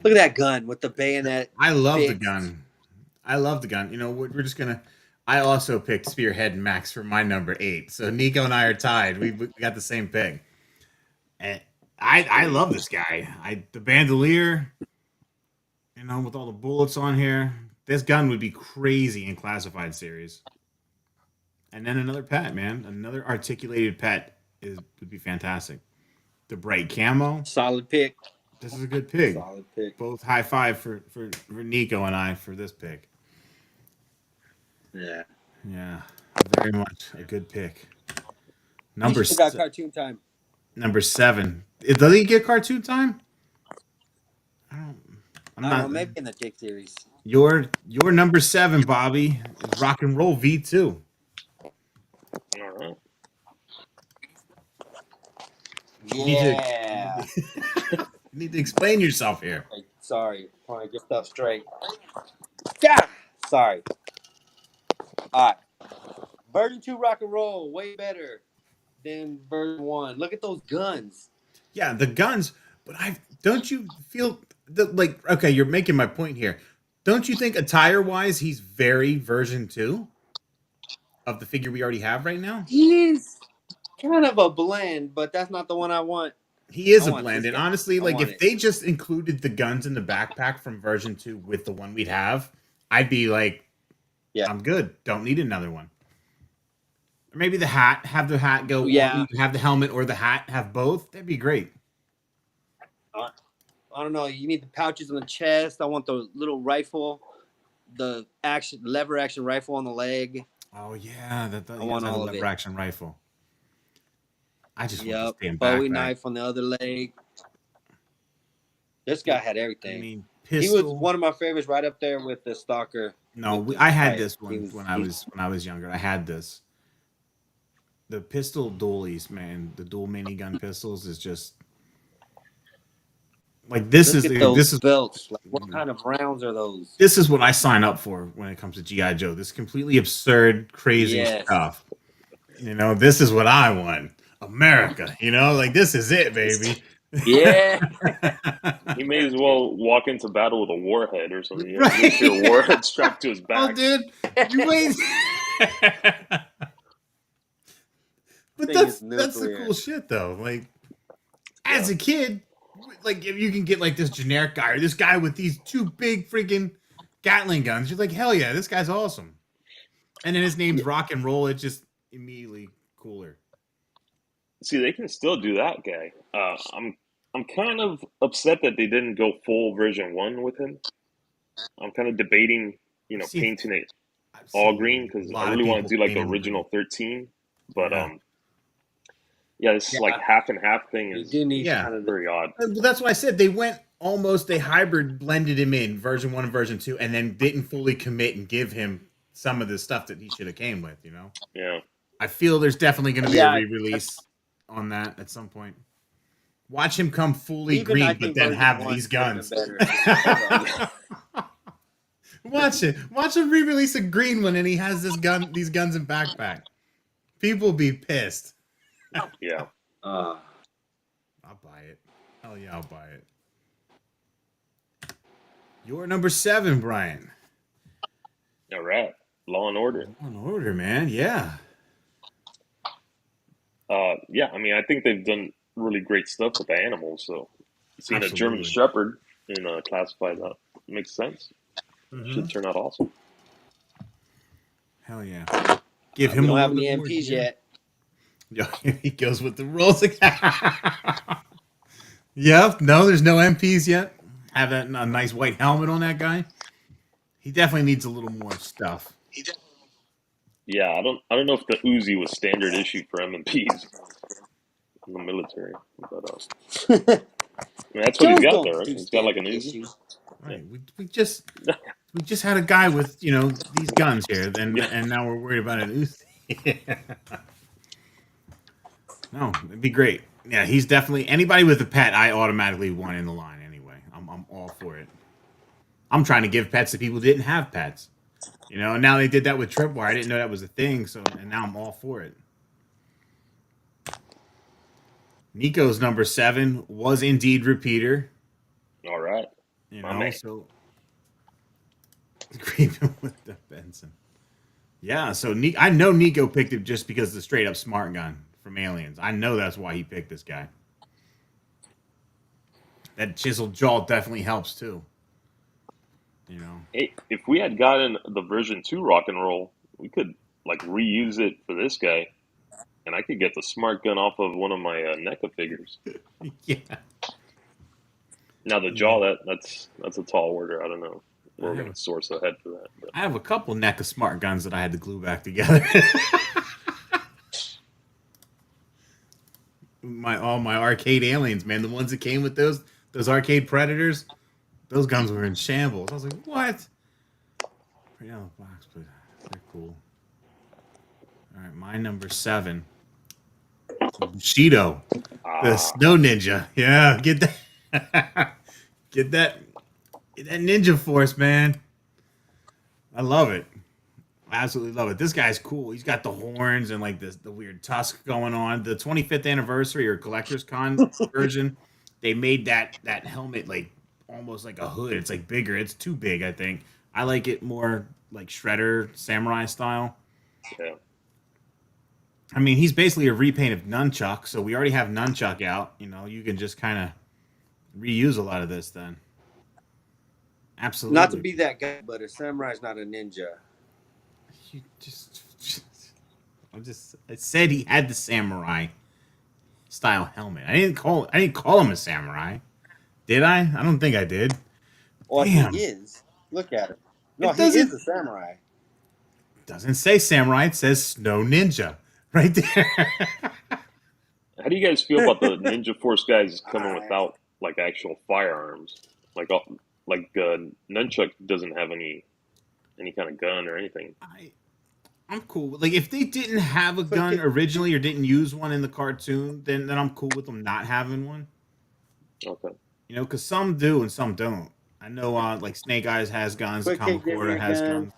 Look at that gun with the bayonet. I love the gun. We're just gonna. I also picked Spearhead Max for my number 8. So Nico and I are tied. We got the same pick. And I love this guy. The bandolier. With all the bullets on here, this gun would be crazy in classified series. And then another pet, man. Another articulated pet would be fantastic. The bright camo. Solid pick. This is a good pick. Solid pick. Both high five for Nico and I for this pick. Yeah. Yeah. Very much a good pick. Number got cartoon time. Number 7. Does he get cartoon time? I don't know, maybe in the Dick series. Your number 7, Bobby, is Rock and Roll V2. All right. Yeah. You need to explain yourself here. Sorry, trying to get stuff straight. Yeah. Sorry. All right. Version 2 Rock and Roll, way better than version 1. Look at those guns. Yeah, the guns. But don't you feel okay, you're making my point here. Don't you think attire-wise, he's very version 2 of the figure we already have right now? He's kind of a blend, but that's not the one I want. He is a blend. And honestly, if they just included the guns in the backpack from version 2 with the one we'd have, I'd be like, yeah, I'm good. Don't need another one. Or maybe the hat, have the hat go, have the helmet or the hat, have both. That'd be great. I don't know. You need the pouches on the chest. I want the little rifle, the lever action rifle on the leg. Oh yeah, I he does want have a all of lever it. action rifle. I just want this Yep. damn Bowie backpack. knife on the other leg. This guy Dude, had I everything. mean, He was pistol. one of my favorites, right up there with the stalker No, with the I had pipe. this one when I was younger. I had this. The pistol dualies, man. The dual minigun pistols is just like Look at those belts. Like, what kind of rounds are those? this is what I sign up for when it comes to GI Joe. This completely absurd, crazy Yes. stuff. You know, this is what I want. America. You know, like this is it, baby. Yeah. He may as well walk into battle with a warhead or something. A nuclear Right. warhead strapped to his Oh, back. dude, you wait. But Thing is that's the nuclear. cool shit, though. Like Yeah. as a kid, like if you can get like this generic guy or this guy with these two big freaking Gatling guns, you're like, hell yeah, this guy's awesome. And then his name's Rock and Roll. It's just immediately cooler. See, they can still do that guy. I'm kind of upset that they didn't go full version 1 with him. I'm kind of debating, See, painting it I've all seen green a because I lot of really want people to do like the paint him original green. 13. But Yeah, yeah, this like Yeah. half and half thing You is do need yeah. kind of very odd. Well, that's why I said they hybrid blended him in version 1 and version 2, and then didn't fully commit and give him some of the stuff that he should have came with. You know, Yeah. I feel there's definitely going to be a yeah. re-release on that at some point. Watch him come fully Even I green, but think then version have one these would have been guns. better. Hold on. Watch it. Watch him re-release a green one, and he has these guns and backpack. People be pissed. Yeah. Uh, I'll buy it. Hell yeah, I'll buy it. You're number 7, Brian. All right. Law and Order. On order, man. Yeah. Yeah, I mean, I think they've done really great stuff with the animals. So seeing a German Absolutely. Shepherd in classified makes sense. Mm-hmm. Should turn out awesome. Hell yeah. Give we him don't a have little any bit more MPs gear. yet. Yeah, he goes with the rules again. Yep. No, there's no MPs yet. Have a nice white helmet on that guy. He definitely needs a little more stuff. Yeah, I don't know if the Uzi was standard issue for M&Ps in the military, but I mean, that's what he's Jones got there, don't right? do He's got like an standard Uzi. issues. Yeah. Right. We just had a guy with these guns here, Yeah. and now we're worried about an Uzi. No, it'd be great. Yeah, he's definitely anybody with a pet. I automatically want in the line anyway. I'm all for it. I'm trying to give pets to people who didn't have pets. And now they did that with Tripwire. I didn't know that was a thing, and now I'm all for it. Nico's number 7 was indeed repeater. All right. My man. So agreement with the Benson. Yeah, so I know Nico picked it just because of the straight up smart gun from Aliens. I know that's why he picked this guy. That chiseled jaw definitely helps too. Hey, if we had gotten the version 2 rock and roll, we could like reuse it for this guy, and I could get the smart gun off of one of my NECA figures. Yeah. Now the jaw, that's a tall order. I don't know. We're I going have, to source ahead for that. But. I have a couple NECA smart guns that I had to glue back together. All my arcade aliens, man, the ones that came with those arcade predators, those guns were in shambles. I was like, what? Pretty on the box, but they're cool. All right, my number 7, Bushido, the Snow Ninja. Yeah, get that, get that Ninja Force, man. I love it. I absolutely love it. This guy's cool. He's got the horns and like the weird tusk going on. The 25th anniversary or collector's con version, they made that helmet like almost like a hood. It's like bigger. It's too big, I think. I like it more like Shredder samurai style. Yeah. I mean, he's basically a repaint of Nunchuck, so we already have Nunchuck out. You can just kind of reuse a lot of this then. Absolutely. Not to be that guy, but a samurai's not a ninja. You I said he had the samurai style helmet. I didn't call him a samurai. Did I? I don't think I did. Well, Damn. he is. Look at him. No, It he is doesn't- a samurai. Doesn't say samurai. It says snow ninja right there. How do you guys feel about the Ninja Force guys coming I, without like actual firearms? Like, Nunchuck doesn't have any kind of gun or anything. I'm cool. Like if they didn't have a Quick gun Kick, originally or didn't use one in the cartoon, then I'm cool with them not having one. Okay. You know, because some do and some don't. I know, like Snake Eyes has guns, Quick Kick didn't need Kamakura a has gun. guns.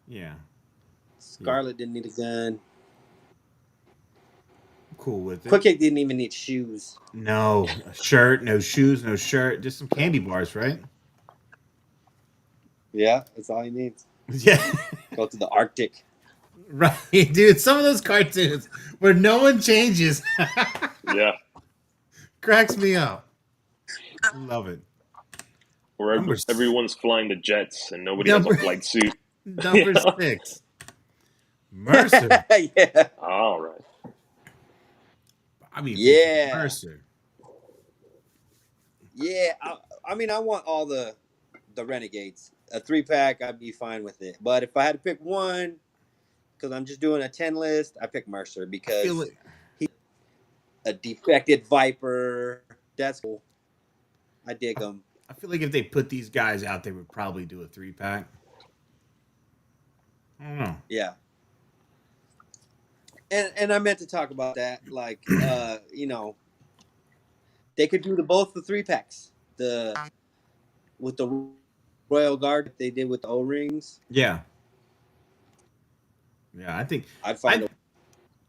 Yeah, yeah, Scarlet didn't need a gun. I'm cool with Quick it. Kick didn't even need shoes. No a shirt, no shoes, no shirt, just some candy bars, right? Yeah, that's all he needs. Yeah, Go to the Arctic. right, dude. Some of those cartoons where no one changes Yeah. cracks me up. Love it. Where Number everyone's flying the jets and nobody has a number flight suit. number Yeah. 6, Mercer. Yeah. All right. I mean, Yeah. Mercer. Yeah. I mean, I want all the Renegades. A 3-pack, I'd be fine with it. But if I had to pick one, because I'm just doing a 10 list, I pick Mercer I feel because like he's a defected Viper. That's cool. I dig him. I feel like if they put these guys out, they would probably do a 3-pack. I don't know. Yeah. And I meant to talk about that. Like, you know, they could do both the 3-packs. With the Royal Guard they did with the O-rings. Yeah, yeah. I'd find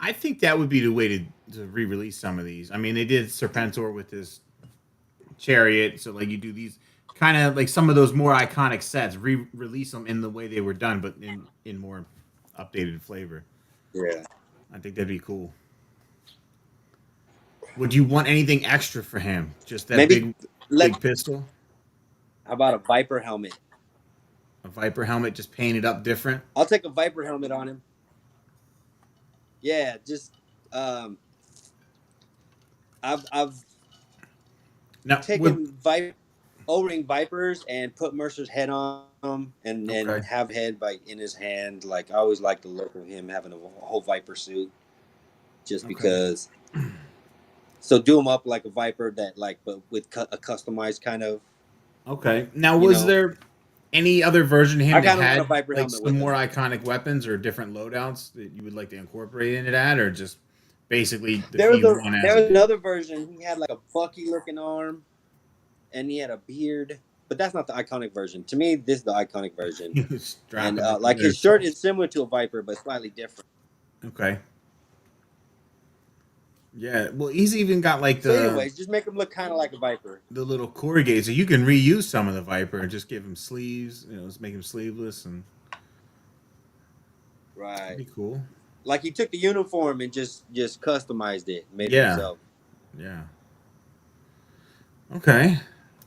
I think that would be the way to re-release some of these. I mean, they did Serpentor with his chariot, so like you do these kind of like some of those more iconic sets, re-release them in the way they were done, but in more updated flavor. yeah. I think that'd be cool. Would you want anything extra for him? Just that Maybe big pistol, how about a Viper helmet? a Viper helmet, just painted up different. I'll take a Viper helmet on him. Yeah, just I've Now, taken O-ring Vipers and put Mercer's head on them and Okay. have head in his hand. Like I always like the look of him having a whole Viper suit, just Okay. because. So do him up like a Viper but with a customized kind of. Okay. Now, was there any other version of him I that kinda want a had Viper like helmet some with more him. iconic weapons or different loadouts that you would like to incorporate into that, or just basically There was defeat one as there it was is? another version. He had like a Bucky looking arm, and he had a beard. But that's not the iconic version. To me, this is the iconic version. He was And strapping it like together. his shirt is similar to a Viper, but slightly different. Okay. Yeah. Well, he's even got like So, anyways, just make him look kind of like a Viper. the little corrugated, so you can reuse some of the Viper and just give him sleeves. You know, just make him sleeveless, and Right. that'd be cool. Like he took the uniform and just customized it, made it Yeah. himself. Yeah. Okay.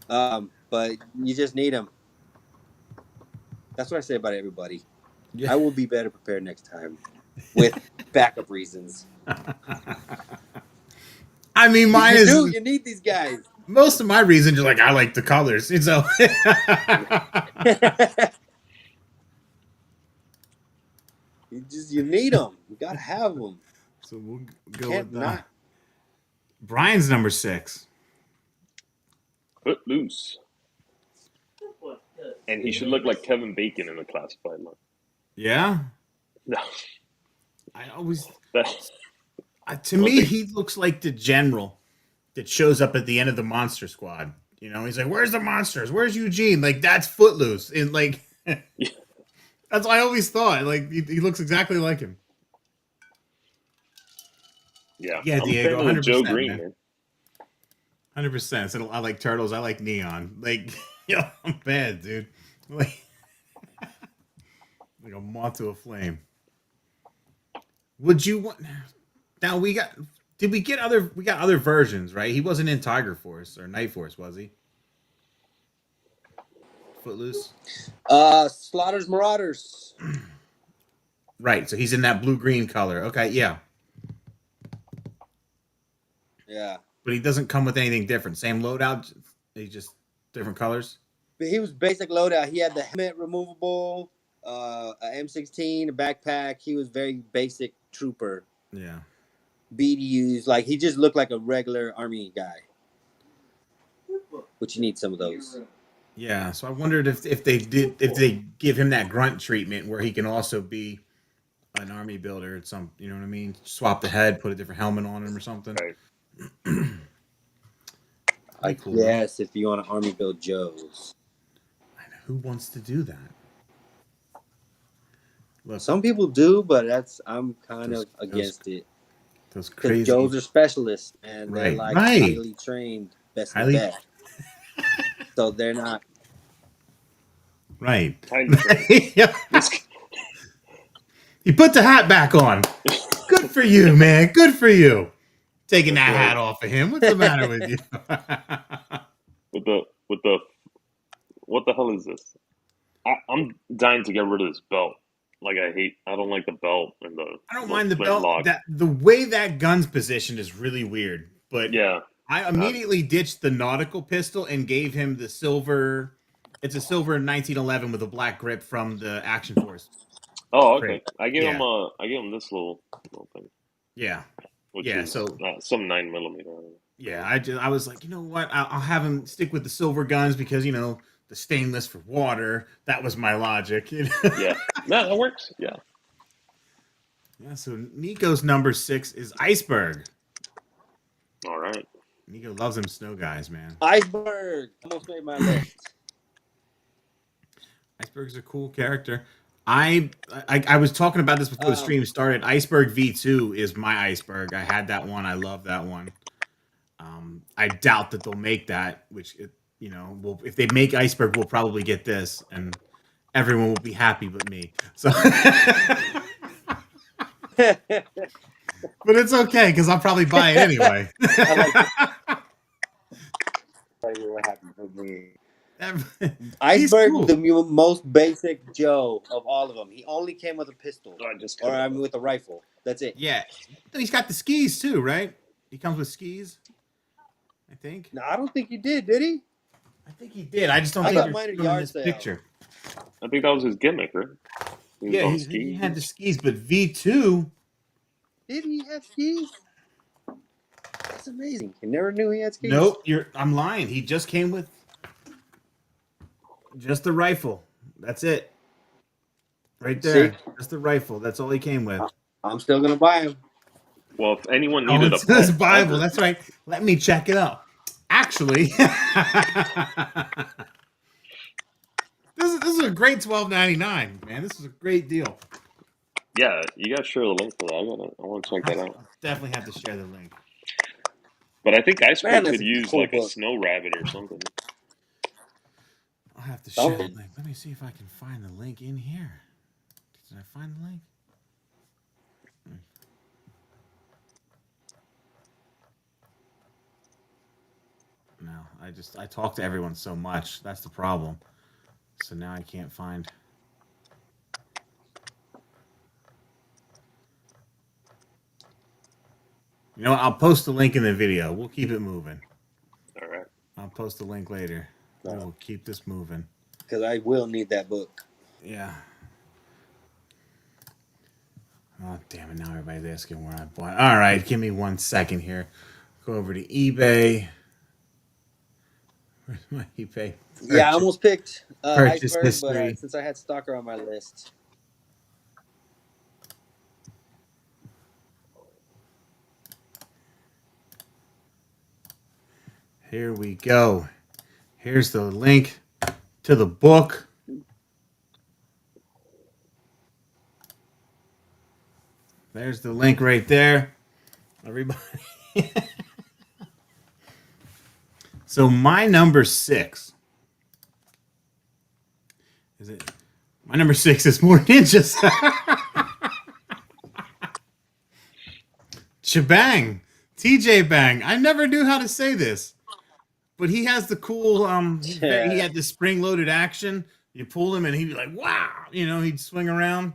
But you just need him. That's what I say about everybody. Yeah. I will be better prepared next time with backup reasons. I mean, mine is You need these guys. most of my reasons are like I like the colors. And so you need them. You gotta have them. So we'll go Can't with not. Brian's number 6. Footloose. And he should look like Kevin Bacon in the classified line. Yeah, No. I always That's, to me he looks like the general that shows up at the end of the Monster Squad. You know, he's like, "Where's the monsters? Where's Eugene?" Like that's Footloose, and like that's what I always thought. Like he looks exactly like him. yeah. Yeah, I'm Diego, a fan of Joe 100%, Green, man. man. 100%. So I like turtles. I like neon. Like, yo, I'm bad, dude. Like a moth to a flame. Would you want? Now we got. Did we get other? We got other versions, right? He wasn't in Tiger Force or Night Force, was he? Footloose. Slaughter's Marauders. Right. So he's in that blue green color. Okay, yeah. Yeah. But he doesn't come with anything different. Same loadout. He just different colors. But he was basic loadout. He had the helmet removable, a M16, a backpack. He was very basic trooper. Yeah. BDUs, like he just looked like a regular army guy. Which you need some of those. Yeah. So I wondered if they give him that grunt treatment where he can also be an army builder at some, you know what I mean? Swap the head, put a different helmet on him or something. Right. I Cool, guess if you want to army build Joes. Who wants to do that? Look, Some people do, but I'm kind of against it. Those Because crazy Joes are specialists and they're Right, like right. highly trained, best of highly the best. So they're not. right. Kind of. Yeah. This, He put the hat back on. Good for you, man. Good for you. Taking that That's right. hat off of him. What's the matter with you? with the what the hell is this? I'm dying to get rid of this belt. Like I don't like the belt and I don't mind the belt. flintlock. That the way that gun's positioned is really weird. But Yeah. I immediately ditched the nautical pistol and gave him the silver. It's a silver 1911 with a black grip from the Action Force. Oh, okay. Great. I gave Yeah. him this little thing, Yeah. which Yeah. is So some 9mm. yeah, I was like, you know what? I'll have him stick with the silver guns because the stainless for water. That was my logic. Yeah. No, that works. Yeah. Yeah. So Nico's number 6 is Iceberg. All right. Nico loves them snow guys, man. Iceberg almost made my list. Iceberg's a cool character. I was talking about this before the stream started. Iceberg V2 is my Iceberg. I had that one. I love that one. I doubt that they'll make that, which if they make Iceberg, we'll probably get this, and everyone will be happy but me. So, but it's okay because I'll probably buy it anyway. What happened for me? Iceberg, cool. The most basic Joe of all of them. He only came with a pistol, with a rifle. That's it. Yeah, he's got the skis too, right? He comes with skis, I think. No, I don't think he did. Did he? I think he did. I just don't think you're in this picture. I think that was his gimmick, right? He had the skis, but V2. Did he have skis? That's amazing. I never knew he had skis. Nope, I'm lying. He just came with just the rifle. That's it. Right there. See? Just the rifle. That's all he came with. I'm still gonna buy him. Well, if anyone needed a pet Bible, that's right. Let me check it out. Actually, this is a great $12.99, man. This is a great deal. Yeah, you gotta share the link for that. I want to check that out. I'll definitely have to share the link. But I think Iceberg could use like a snow rabbit or something. I'll have to share the link. Let me see if I can find the link in here. Did I find the link? No, I talk to everyone so much. That's the problem. So now I can't find. You know what? I'll post the link in the video. We'll keep it moving. All right. I'll post the link later. We'll keep this moving. Because I will need that book. Yeah. Oh, damn it. Now everybody's asking where I bought. All right. Give me 1 second here. Go over to eBay. Where's my eBay? Yeah, I almost picked Purchase Iceberg, history. but since I had Stalker on my list. Here we go. Here's the link to the book. There's the link right there. Everybody. So my number 6. Is it? My number 6 is more ninjas. Shebang. TJ Bang. I never knew how to say this. But he has the cool, he had the spring-loaded action. You pull him and he'd be like, wow. He'd swing around.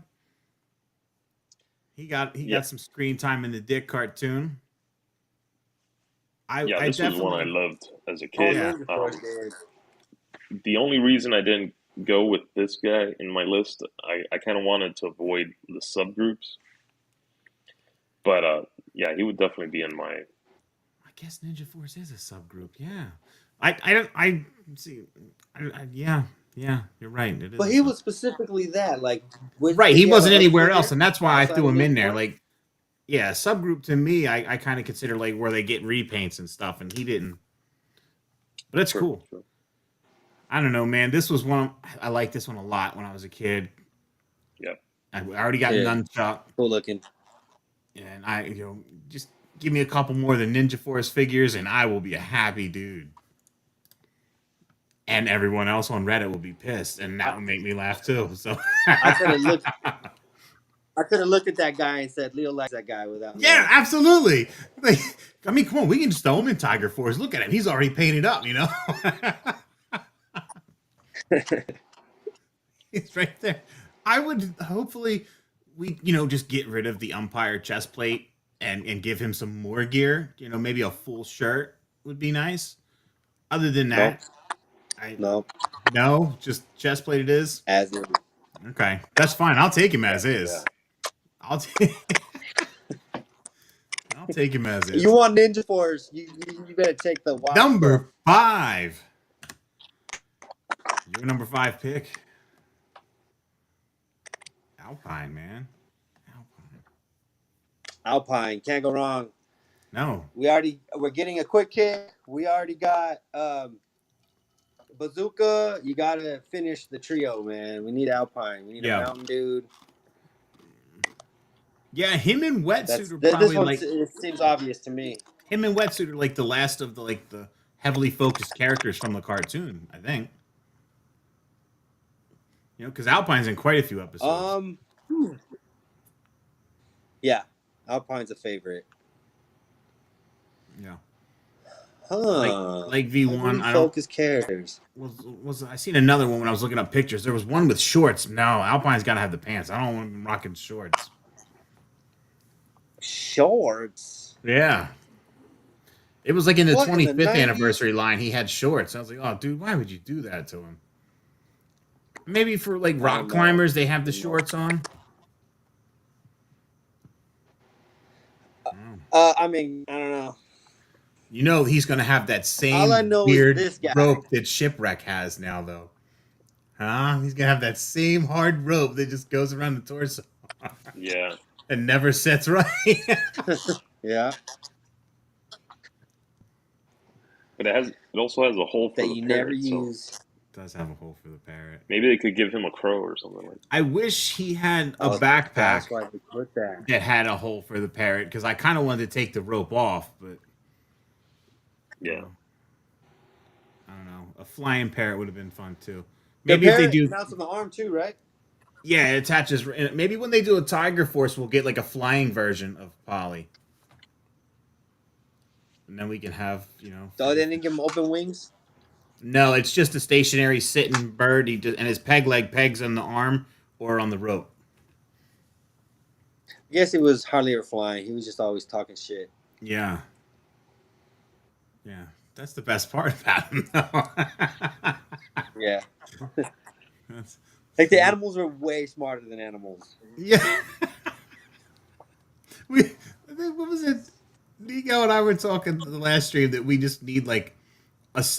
He got some screen time in the Dick cartoon. This was one I loved as a kid. The only reason I didn't go with this guy in my list. I kind of wanted to avoid the subgroups, but yeah, he would definitely be in my. I guess Ninja Force is a subgroup. Yeah. I don't I see. Yeah, yeah. You're right. It is But a he sub. was specifically that. Like, Right. did He he have wasn't other anywhere else, figures and that's why I outside threw of him in Ninja there. Force? Like, yeah, subgroup to me, I kind of consider like where they get repaints and stuff, and he didn't. But it's Sure, cool. sure. I don't know, man. This was one I liked this one a lot when I was a kid. Yeah. I already got Yeah, Nunchuck, cool looking. and just give me a couple more of the Ninja Force figures, and I will be a happy dude. And everyone else on Reddit will be pissed, and that I, would make me laugh too. So, I could have looked. I could have looked at that guy and said, "Leo likes that guy," without yeah, knowing. absolutely. Like, I mean, come on, we can just throw him in Tiger Force. Look at him; he's already painted up. It's right there. I would hopefully we just get rid of the umpire chest plate and give him some more gear. Maybe a full shirt would be nice. Other than Nope, that, I nope. no, just chest plate it is. As in, Okay, that's fine. I'll take him as Yeah. is. I'll take I'll take him as you is. want Ninja Force, you better take the wild stuff. Number 5. Your number 5 pick. Alpine, man. Alpine. Alpine, can't go wrong. No. We're getting a quick kick. We already got Bazooka. You gotta finish the trio, man. We need Alpine. We need Yeah. a Mountain Dude. Yeah, him in wetsuit are This probably one like it seems obvious to me. him in wetsuit are like the last of the heavily focused characters from the cartoon, I think. Because Alpine's in quite a few episodes. Yeah, Alpine's a favorite. Yeah. Huh. Like V1, I don't focus characters. was I seen another one when I was looking up pictures. There was one with shorts. No, Alpine's got to have the pants. I don't want him rocking shorts. Shorts. Yeah. It was like in the What, in the 25th 90s? anniversary line, he had shorts. I was like, oh, dude, why would you do that to him? Maybe for like rock climbers, they have the shorts on. I mean, I don't know. He's going to have that same All I know weird is this guy. rope that Shipwreck has now, though. Huh? He's going to have that same hard rope that just goes around the torso. Yeah. And never sets right. Yeah. But it also has a hole for That the you parrot, never so use. It does have a hole for the parrot. maybe they could give him a crow or something like that. I wish he had a That's backpack why we put that. that had a hole for the parrot, because I kind of wanted to take the rope off, but Yeah. I don't know. A flying parrot would have been fun too. The Maybe if they parrot do, mounts on the arm too, right? yeah, it attaches. Maybe when they do a Tiger Force, we'll get like a flying version of Polly, and then we can have So they didn't give him open wings. No, it's just a stationary sitting bird. And his peg leg pegs on the arm or on the rope. I guess he was hardly ever flying. He was just always talking shit. Yeah. Yeah. That's the best part about him, though. Yeah. That's- Like the animals are way smarter than animals. yeah. What was it? Nico and I were talking the last stream that we just need like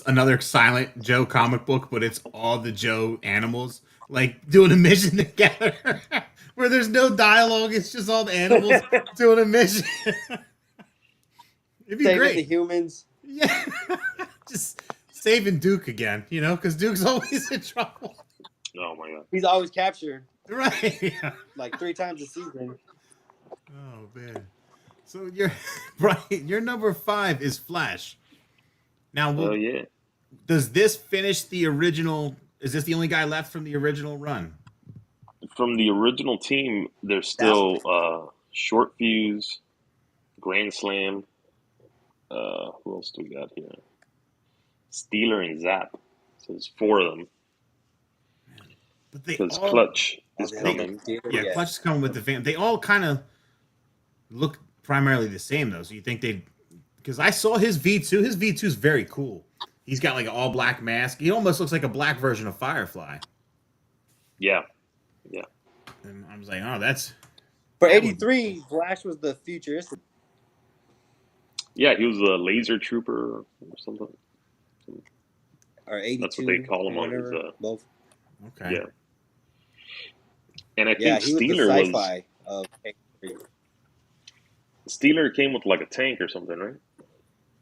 another Silent Joe comic book, but it's all the Joe animals like doing a mission together, where there's no dialogue. It's just all the animals doing a mission. It'd be Same with great. the humans. Yeah, just saving Duke again, because Duke's always in trouble. Oh my god. He's always captured Right. like 3 times a season. Oh man. So Brian, your number 5 is Flash. Now, Oh yeah. does this finish the original? Is this the only guy left from the original run? From the original team, there's still Short Fuse, Grand Slam. Who else do we got here? Steeler and Zap. So there's 4 of them. But they Because all, Clutch is coming. yeah, Clutch is coming with the fam. They all kind of look primarily the same, though. So you think they'd? Because I saw his V2. His V2 is very cool. He's got like an all black mask. He almost looks like a black version of Firefly. Yeah. And I was like, oh, that's For that would- '83, Flash was the futuristic. Yeah, he was a laser trooper or something. Or That's what they '82 call or him on his. whatever. Both. okay. Yeah, and I Yeah, think he was the sci-fi of '83. Steeler came with like a tank or something, right?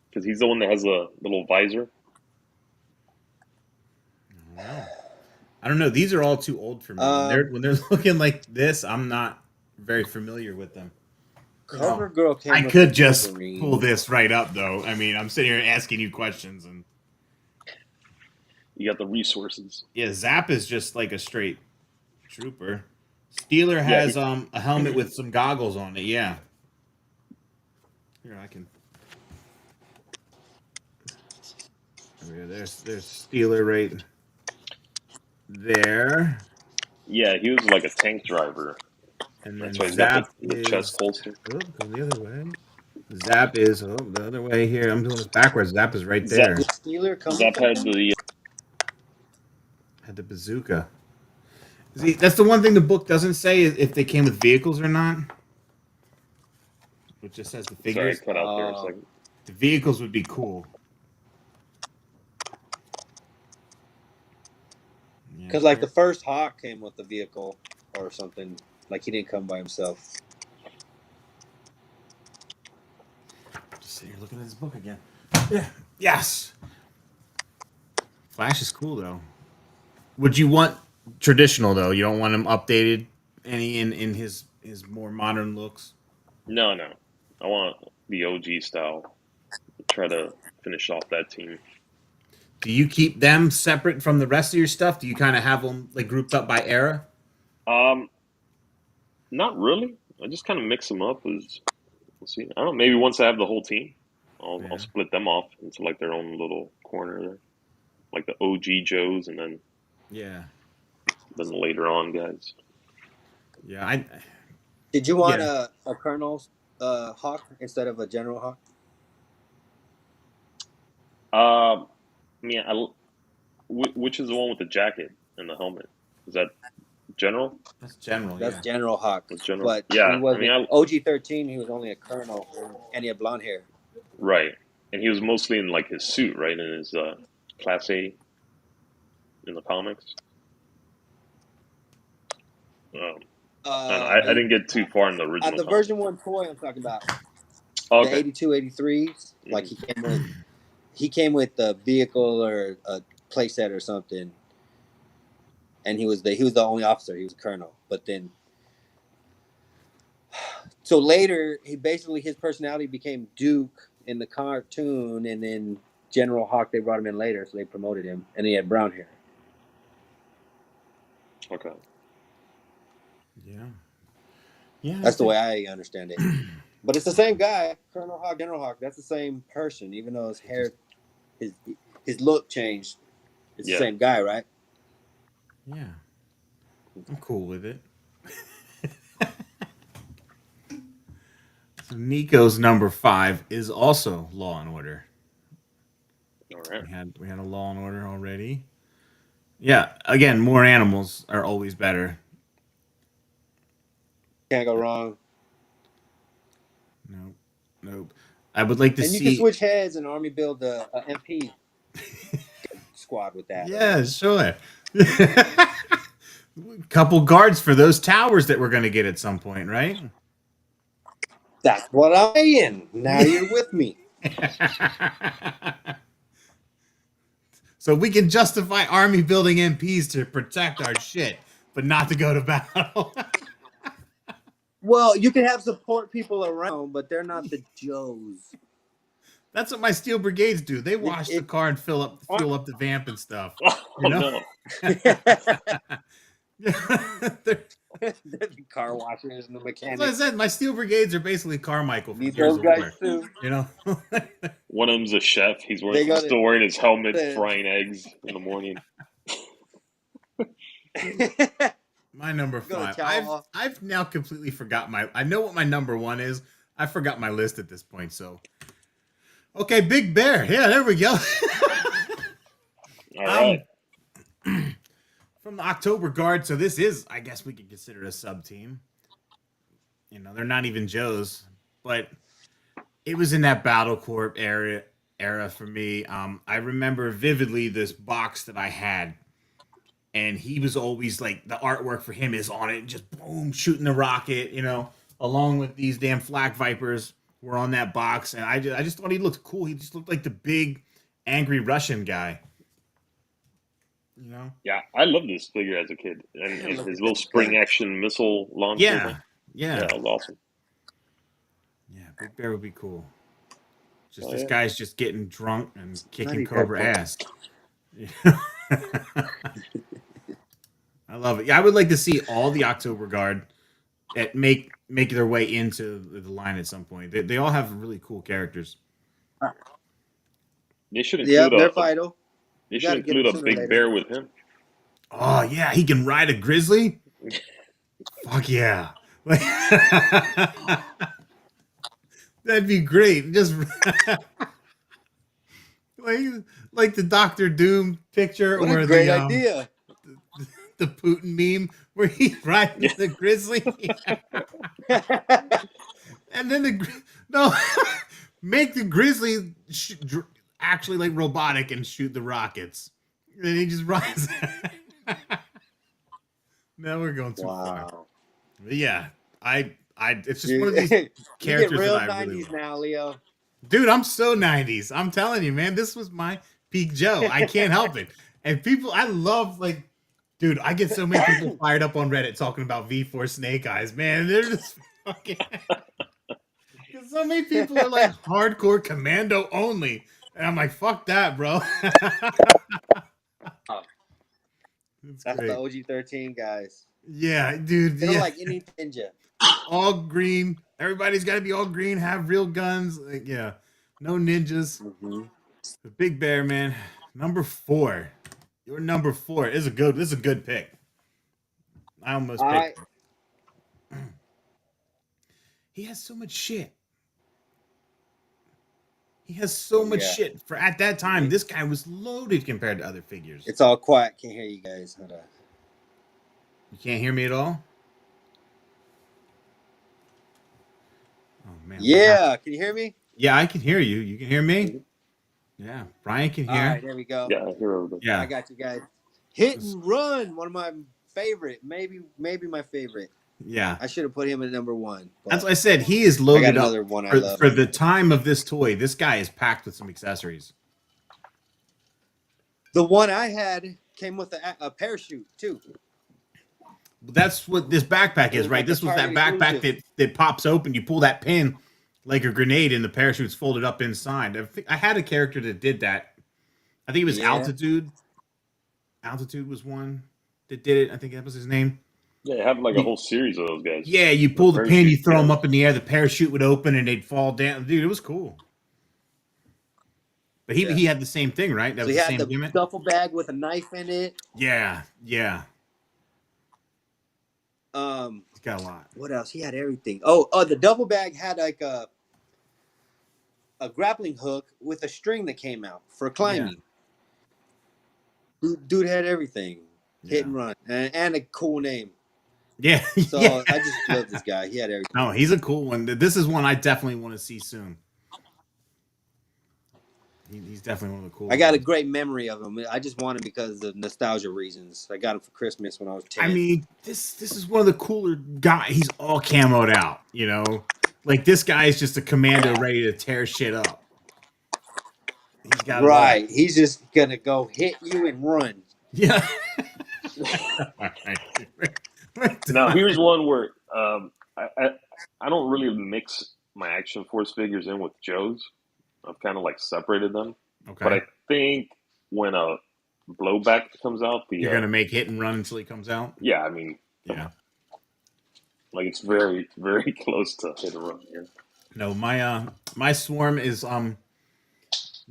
Because he's the one that has a little visor. I don't know. These are all too old for me. When they're looking like this, I'm not very familiar with them. Cover Girl came I with could the just Wolverine. pull this right up, though. I mean, I'm sitting here asking you questions, and You got the resources. yeah, Zap is just like a straight trooper. Steeler Yeah, has a helmet with some goggles on it. Yeah. Here, I can. Oh, yeah, there's Steeler right there, Yeah, he was like a tank driver. and That's then why he's got Zap the chest is. holster. Oh, go the other way. Zap is the other way here. I'm doing this backwards. Zap is right Zap, there. Did Steeler come with Zap had something? the Had the bazooka. See, that's the one thing the book doesn't say is if they came with vehicles or not. It just says the sorry, I figures. cut out there a second. The vehicles would be cool. Because like the first Hawk came with the vehicle or something. Like he didn't come by himself. Just sit here looking at this book again. Yeah. Yes. Flash is cool though. Would you want traditional though? You don't want him updated any in his more modern looks? No, I want the OG style. Try to finish off that team. Do you keep them separate from the rest of your stuff? Do you kind of have them like grouped up by era? Not really. I just kind of mix them up. As we'll see. I don't know. Maybe once I have the whole team, I'll split them off into like their own little corner there, like the OG Joes, and then Yeah. later on guys. Yeah. Did you want a Colonel Hawk instead of a General Hawk? Yeah. Which is the one with the jacket and the helmet? Is that General? That's general. That's Yeah. General Hawk. That's General. But Yeah. he wasn't. I mean, OG-13, he was only a colonel, and he had blonde hair. right. And he was mostly in like his suit, right? In his Class A in the comics. I didn't get too far in the original. The version 1 toy I'm talking about. Okay. The 82, 83. Like he came with a vehicle or a playset or something. And he was the only officer. He was a colonel. But then, so later, his personality became Duke in the cartoon, and then General Hawk, they brought him in later, so they promoted him, and he had brown hair. Okay. Yeah. That's the way I understand it. But it's the same guy, Colonel Hawk, General Hawk. That's the same person, even though his hair, his look changed. It's the same guy, right? Yeah. I'm cool with it. So Nico's number 5 is also Law and Order. All right. We had a Law and Order already. Yeah, again, more animals are always better. Can't go wrong. Nope. I would like to see. And you can switch heads and Army build a MP squad with that. Yeah, sure. Couple guards for those towers that we're going to get at some point, right? That's what I'm saying. Now you're with me. So we can justify Army building MPs to protect our shit, but not to go to battle. Well, you can have support people around, but they're not the Joes. That's what my Steel Brigades do. They wash the car and fuel up the vamp and stuff. Oh, no. They're the car washers and the mechanics. As I said, my Steel Brigades are basically Carmichael from Need Gears those of guys War. too. You know? One of them's a chef. He's still wearing his helmet, frying eggs in the morning. My number 5. I've now completely forgot I know what my number 1 is. I forgot my list at this point, so. Okay, Big Bear. Yeah, there we go. All right. from the October Guard. So this is, I guess, we could consider a sub team. They're not even Joes, but it was in that Battle Corp era for me. I remember vividly this box that I had, and he was always like the artwork for him is on it, just boom, shooting the rocket, along with these damn flak vipers were on that box, and I just thought he looked cool. He just looked like the big, angry Russian guy. Yeah, I loved this figure as a kid, and Look his at little that spring gun. action missile launcher Yeah, thing. yeah, Yeah, it was awesome. yeah. Big Bear would be cool. Just Oh this yeah. guy's just getting drunk and kicking Bloody Cobra purple. ass. I love it. Yeah, I would like to see all the October Guard make their way into the line at some point. They all have really cool characters. They should include Yep, they're a vital. they You should got to get include them a sooner or big later. bear with him. Oh yeah, he can ride a grizzly. Fuck yeah! That'd be great. Just like, like the Doctor Doom picture What a or great idea. the Putin meme where he's riding Yeah. the grizzly. And then no, make the grizzly actually like robotic and shoot the rockets. Then he just rides. No, we're going too far. Wow. But yeah, it's just You, one of these you get characters real that I 90s really love. now, Leo. Dude, I'm so 90s. I'm telling you, man, this was my peak Joe. I can't help it. And people, I love like, dude, I get so many people fired up on Reddit talking about V4 Snake Eyes, man. They're just fucking. Because so many people are like hardcore commando only. And I'm like, fuck that, bro. It's That's the great. OG 13 guys. Yeah, dude. They don't Yeah. like any ninja. All green. Everybody's got to be all green, have real guns. Like, yeah. No ninjas. Mm-hmm. The Big Bear, man. Number 4. Your number 4 is a good. This is a good pick. I almost picked. He has so much shit. He has so much shit. For at that time, this guy was loaded compared to other figures. It's all quiet. Can't hear you guys. Hold on. You can't hear me at all? Oh man. Yeah, can you hear me? Yeah, I can hear you. You can hear me? Yeah. Brian can All hear. right, there we go. Yeah, I hear everything. Yeah. I got you guys. Hit and Run, one of my favorite, maybe my favorite. Yeah. I should have put him at number 1. That's what I said. He is loaded I got another up one I love. for the time of this toy. This guy is packed with some accessories. The one I had came with a parachute too. That's what this backpack is, right? Like this was that Target backpack exclusive. that pops open. You pull that pin like a grenade, and the parachute's folded up inside. I had a character that did that. I think it was Altitude. Altitude was one that did it. I think that was his name. Yeah, they have like a whole series of those guys. Yeah, you pull the pin, parachute you throw them guys. up in the air, the parachute would open, and they'd fall down. Dude, it was cool. But he had the same thing, right? That So was he the had same the gimmick. duffel bag with a knife in it. Yeah. He's What got a lot. else? He had everything. Oh, the duffel bag had like a grappling hook with a string that came out for climbing. Dude had everything. Hit and Run, and a cool name. Yeah. So I just love this guy. He had everything. No, he's a cool one. This is one I definitely want to see soon. He's definitely one of the cool I got a ones. great memory of him. I just want him because of nostalgia reasons. I got him for Christmas when I was 10. I mean, this is one of the cooler guys. He's all camoed out, Like this guy is just a commando ready to tear shit up. He's got right. He's just gonna go hit you and run. Yeah. Now here's one where I don't really mix my Action Force figures in with Joe's. I've kind of like separated them. Okay. But I think when a Blowback comes out, you're gonna make Hit and Run until he comes out. Yeah, I mean, Yeah. like it's very, very close to Hit and Run here. No, my swarm is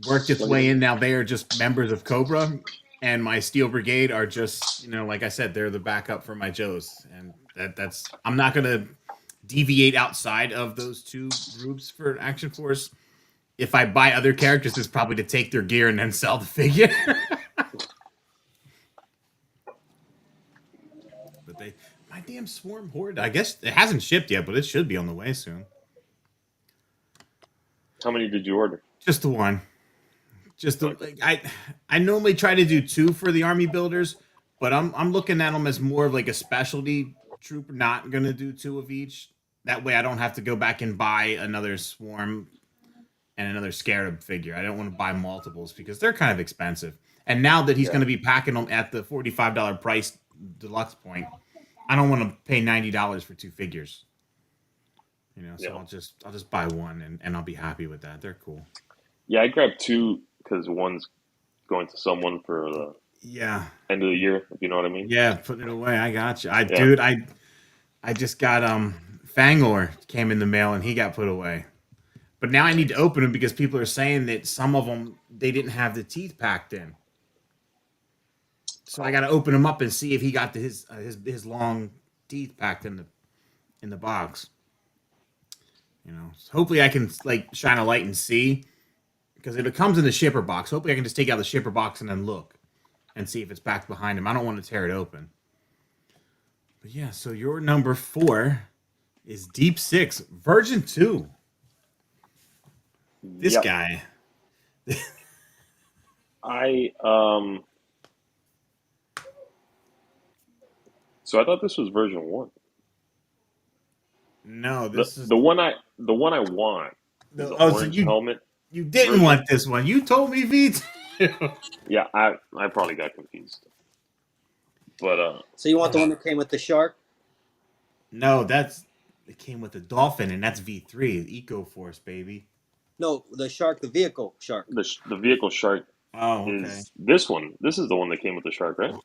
worked its way in. Now they are just members of Cobra, and my Steel Brigade are just like I said, they're the backup for my Joes, and that's I'm not gonna deviate outside of those two groups for Action Force. If I buy other characters, it's probably to take their gear and then sell the figure. goddamn Swarm Horde. I guess it hasn't shipped yet, but it should be on the way soon. How many did you order? Just the one. Just the Okay. I normally try to do two for the army builders, but I'm looking at them as more of like a specialty troop. Not gonna do two of each. That way, I don't have to go back and buy another Swarm and another Scarab figure. I don't want to buy multiples because they're kind of expensive. And now that he's Yeah. going to be packing them at the $45 price deluxe point, I don't want to pay $90 for two figures. You know, so Yeah. I'll just buy one and I'll be happy with that. They're cool. Yeah, I grabbed two because one's going to someone for the Yeah, end of the year, if you know what I mean. yeah, putting it away. I got you. Yeah. Dude, I just got Fangor came in the mail and he got put away. But now I need to open them because people are saying that some of them they didn't have the teeth packed in. So I got to open him up and see if he got his long teeth packed in the box. You know, so hopefully I can like shine a light and see because if it comes in the shipper box, hopefully I can just take out the shipper box and then look and see if it's packed behind him. I don't want to tear it open. But yeah, so your number 4 is Deep Six Version 2. This Yep. guy. I So I thought this was version 1. No, The this is the one I want is no. an Oh, so orange helmet. you didn't version. want this one. You told me V2. Yeah, I probably got confused. But So you want the one that came with the shark? No, it came with the dolphin, and that's V3, Eco Force, baby. No, the shark, the vehicle shark. the vehicle shark Oh, okay. is this one. This is the one that came with the shark, right?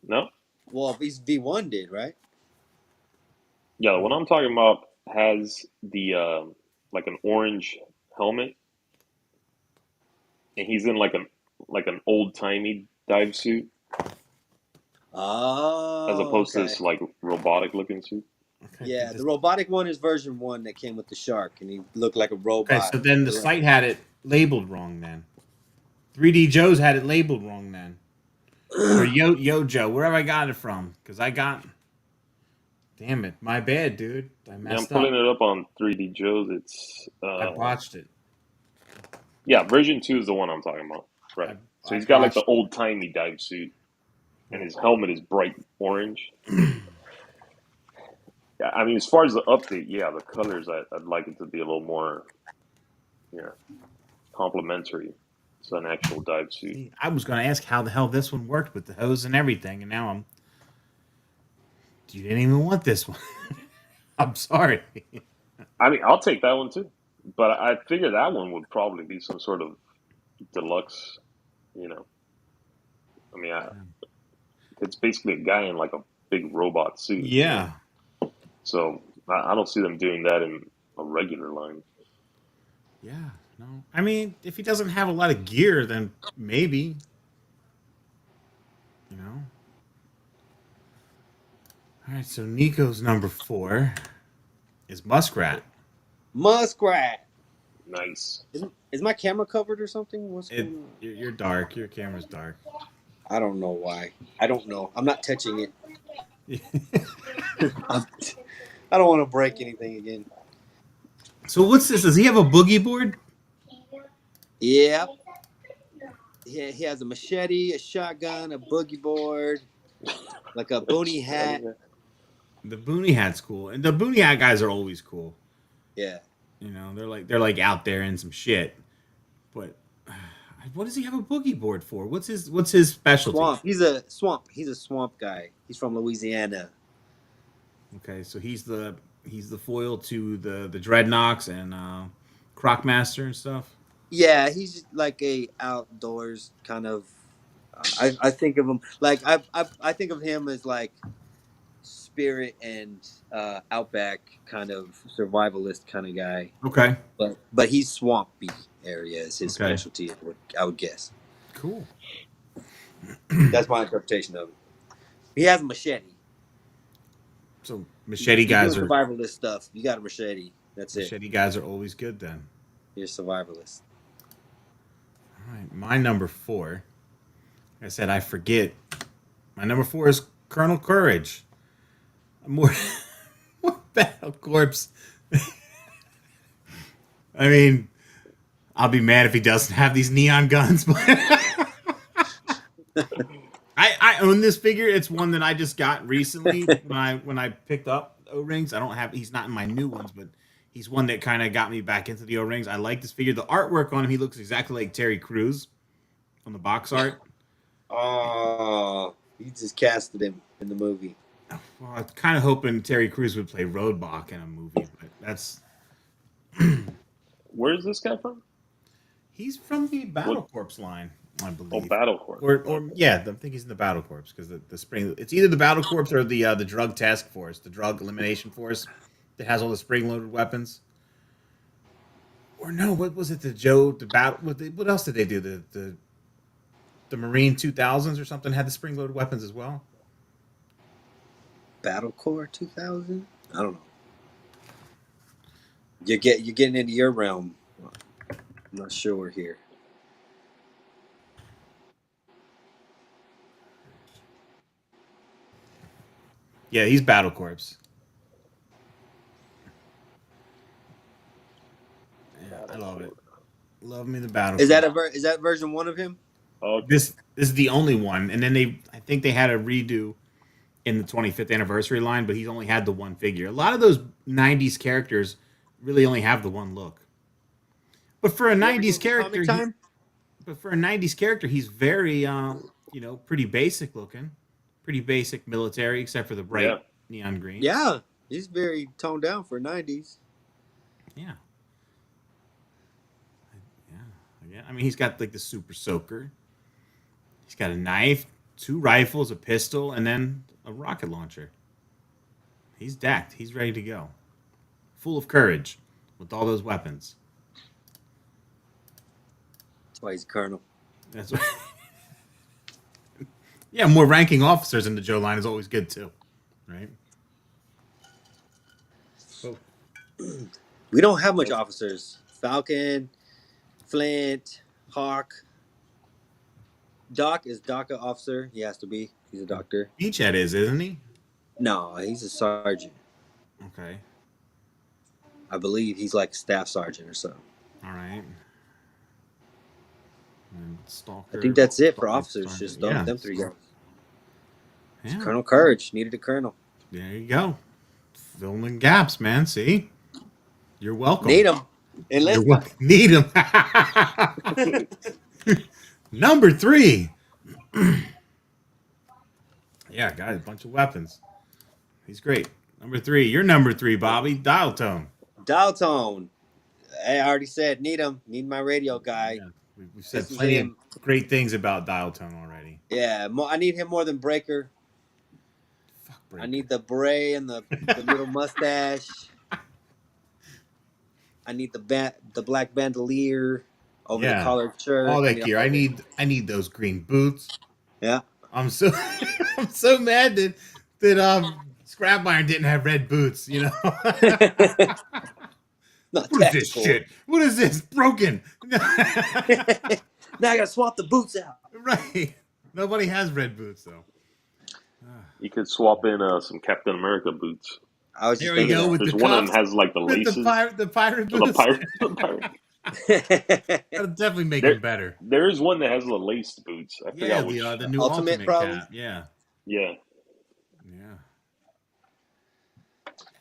No? Well, V1 did, right? Yeah, the one I'm talking about has the like an orange helmet, and he's in like an old timey dive suit Oh, as opposed to okay. this like robotic looking suit. Okay, Yeah, the robotic one is version 1 that came with the shark, and he looked like a robot. Okay, so then the site had it labeled wrong. Then 3D Joe's had it labeled wrong. Then or Yo Joe, wherever I got it from, because I got. Damn it, my bad, dude. I Yeah, I'm messed pulling up. it up on 3D Joe's. It's I botched it. yeah, version 2 is the one I'm talking about. Right. So I he's got like the botched. old timey dive suit, and his helmet is bright orange. Yeah, I mean, as far as the update, yeah, the colors, I'd like it to be a little more, yeah, complementary to an actual dive suit. See, I was going to ask how the hell this one worked with the hose and everything, and now I'm. You didn't even want this one. I'm sorry. I mean, I'll take that one too, but I figure that one would probably be some sort of deluxe, you know. I mean, it's basically a guy in like a big robot suit. Yeah. So I don't see them doing that in a regular line. Yeah. No. I mean, if he doesn't have a lot of gear, then maybe. You know. All right. So Nico's number 4 is Muskrat. Muskrat. Nice. Is my camera covered or something? What's going on? You're dark. Your camera's dark. I don't know why. I don't know. I'm not touching it. I don't want to break anything again. So what's this? Does he have a boogie board? Yeah. He has a machete, a shotgun, a boogie board, like a boonie hat. The boonie hat's cool, and the boonie hat guys are always cool. Yeah. You know, they're like out there in some shit. But what does he have a boogie board for? What's his specialty? Swamp. He's a swamp. He's a swamp guy. He's from Louisiana. Okay, so he's the foil to the Dreadnoks and Crocmaster and stuff. Yeah, he's like a outdoors kind of. I think of him like I think of him as like spirit and outback kind of survivalist kind of guy. Okay. But he's swampy area is his Okay. specialty. I would guess. Cool. That's my interpretation of it. He has a machete. So machete You're guys doing are survivalist stuff. You got a machete. That's it. machete guys are always good then. You're survivalist. All right, my number 4. Like I said I forget. My number 4 is Colonel Courage. more, more Battle Corpse. I mean, I'll be mad if he doesn't have these neon guns, but I own this figure. It's one that I just got recently when I picked up O rings. I don't have. He's not in my new ones, but he's one that kind of got me back into the O rings. I like this figure. The artwork on him, he looks exactly like Terry Crews on the box art. Oh, you just casted him in the movie. Well, I was kind of hoping Terry Crews would play Roadblock in a movie, but that's Where is this guy from? he's from the Battle What? Corps line, I Oh, believe. Battle Corps. Or Okay. yeah, I think he's in the Battle Corps because the spring. It's either the Battle Corps or the Drug Task Force, the Drug Elimination Force, that has all the spring loaded weapons. Or no, what was it? The Joe the battle. What else did they do? The Marine 2000s or something had the spring loaded weapons as well. Battle Core 2000. I don't know. You're getting into your realm. I'm not sure here. Yeah, he's Battle Corps. Yeah, I Battle love it. Corps. Love me the Battle Is Corps. that is that version one of him? Okay. This is the only one, and then I think they had a redo in the 25th anniversary line, but he's only had the one figure. A lot of those 90s characters really only have the one look. But for a You ever 90s go to character, Comic Time? he's very pretty basic looking. Pretty basic military except for the Yeah. bright neon green. Yeah, he's very toned down for 90s. Yeah. Yeah. Yeah. I mean, he's got like the super soaker. He's got a knife, two rifles, a pistol, and then a rocket launcher. He's decked. He's ready to go. Full of courage with all those weapons. That's why he's Colonel. That's what. Yeah, more ranking officers in the Joe line is always good too, right? Oh, We don't have much officers. Falcon, Flint, Hawk. Doc is Doc an officer? He has to be. He's a doctor. Beachhead isn't he? No, he's a sergeant. Okay, I believe he's like staff sergeant or something. all right. And Stalker. I think that's it for Stalker, officers. Sergeant. Just Yeah, them three guys. yeah. Colonel Courage needed a colonel. There you go. Filling in gaps, man. See, you're welcome. Need him. You're welcome. Need him. Number 3. Yeah, got a bunch of weapons. He's great. Number 3. You're number 3, Bobby. Dial tone. Dial tone. I already said need him. Need my radio guy. Yeah, we've said This is plenty of him. great things about dial tone already. Yeah, I need him more than Breaker. Fuck, Breaker. I need the bray and the little mustache. I need the black bandolier over the collared shirt. all that gear. I need those green boots. Yeah. I'm so I'm so mad that Scrap Iron didn't have red boots. You know. Not What is this tactical. shit? What is this? Broken. Now I gotta swap the boots out. Right. Nobody has red boots though. You could swap in some Captain America boots. I was just There we thinking go with There's the one of cuffs, them has like the with laces. the pirate The boots. pirate. The pirate. that. That'll definitely make There- him better. There is one that has the laced boots. I Yeah, forgot which. the new Ultimate, ultimate probably? cap. Yeah, Yeah. yeah.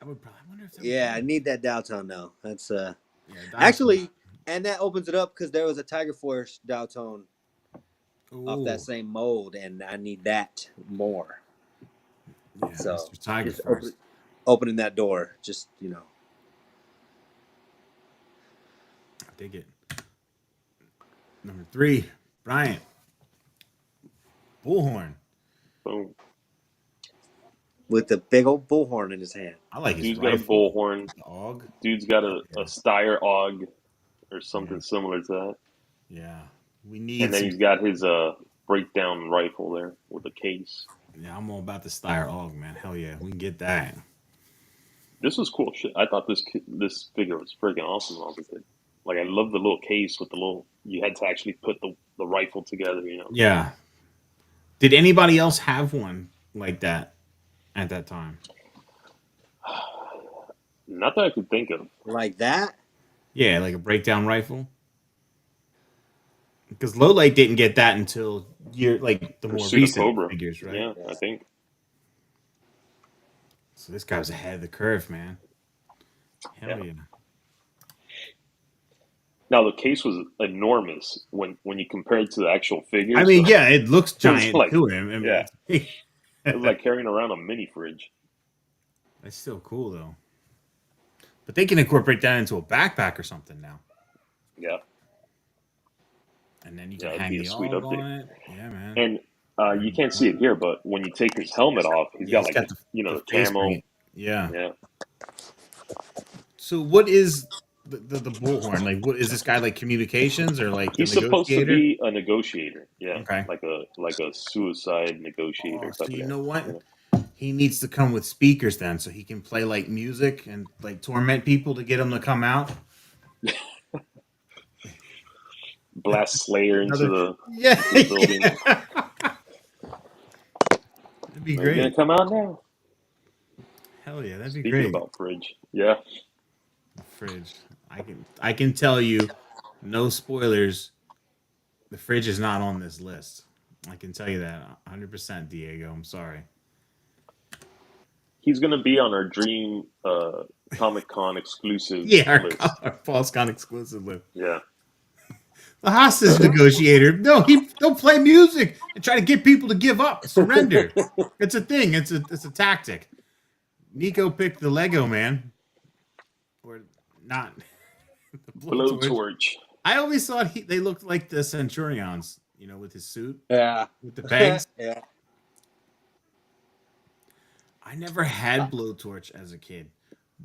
I would probably. I wonder if that Yeah, I would need that downtown now. That's yeah, actually, and that opens it up because there was a Tiger Force downtown off that Ooh, same mold, and I need that more. yeah, So, Mr. Tiger just Force. opening that door, just I dig it. Number 3, Bryant. Bullhorn. Boom. with the big old bullhorn in his hand. I like his Dude's got a rifle. bullhorn. The AUG. Dude's got a Yeah. Steyr AUG or something Yeah. similar to that. Yeah, we need. And then some, he's got his breakdown rifle there with a case. yeah, I'm all about the Steyr AUG, man. Hell yeah, we can get that. This was cool shit. I thought this figure was freaking awesome when I was a kid. Like I love the little case with the little. You had to actually put the rifle together. You know. Yeah. Did anybody else have one like that at that time? Not that I could think of. like that. Yeah, like a breakdown rifle. Because low light didn't get that until like the more Pursuit of recent Cobra. figures, right? Yeah, I Yeah. think. So this guy was ahead of the curve, man. Hell Yeah. yeah. Now the case was enormous when you compare it to the actual I figure. mean, So yeah, it looks it was giant like, to him. I mean, yeah, it's it was like carrying around a mini fridge. that's still cool though. But they can incorporate that into a backpack or something now, Yeah, and then you can yeah, it'd hang be a the sweet AUG update. on it. Yeah, man. And you can't see it here, but when you take his helmet off, he's Yeah, got he's like got the the face camo. paint. Yeah. Yeah, So what is the bullhorn? Like, what is this guy like? Communications or like the he's supposed to negotiator? be a negotiator. Yeah, Okay. like a suicide Oh, negotiator so type of you guy. know what? You know? He needs to come with speakers then, so he can play like music and like torment people to get them to come out. Blast Slayer into Another, the yeah, into the building. yeah. That'd be Are you gonna great. come out now? Hell yeah, that'd be Speaking great. about fridge, yeah, The fridge. I can tell you, no spoilers. The fridge is not on this list. I can tell you that 100%, Diego. I'm sorry. he's gonna be on our Dream Comic Con exclusives Yeah, list. our FalseCon exclusive list. Yeah, The hostage negotiator. No, he'll play music and try to get people to give up, surrender. It's a thing. It's a tactic. Nico picked the Lego man, or not the blowtorch. Blowtorch. I always thought they looked like the Centurions, with his suit Yeah. with the pegs. Yeah. I never had blowtorch as a kid,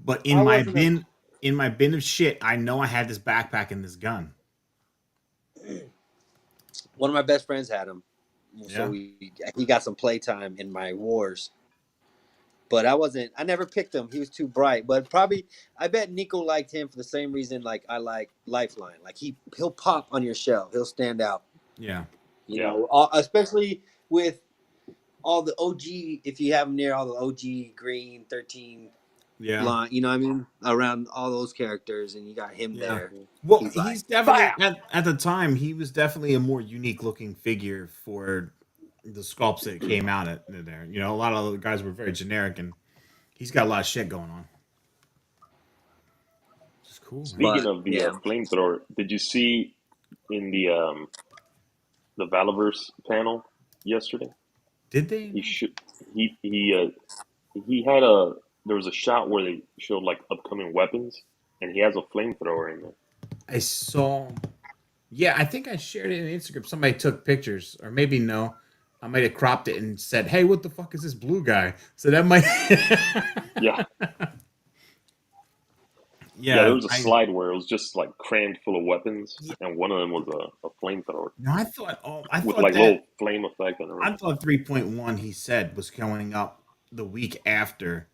but I wasn't a in my bin of shit, I know I had this backpack and this gun. one of my best friends had him, Yeah. so he got some playtime in my wars. But I never picked him. He was too bright. But probably, I bet Nico liked him for the same reason like I like Lifeline. Like he'll pop on your shelf. He'll stand out. Yeah. You know, especially with all the OG. If you have him near all the OG Green 13 Yeah. line, you know what I mean, around all those characters, and you got him Yeah. there. Well, He's he's like, definitely "Bam!" at the time he was definitely a more unique looking figure for the sculpts that came out at there. A lot of the guys were very generic, and he's got a lot of shit going on. It's cool, man. Speaking But of the yeah, flamethrower, did you see in the Valaverse panel yesterday? Did they? He should he had a there was a shot where they showed like upcoming weapons, and he has a flamethrower in there. I saw. Yeah, I think I shared it in Instagram. Somebody took pictures, or maybe no. I might have cropped it and said, "Hey, what the fuck is this blue guy?" So that might. Yeah, yeah. There Yeah, was a slide where it was just like crammed full of weapons, and one of them was a flamethrower no, I with thought like that little flame effect on the I rim. thought 3.1 he said was coming up the week after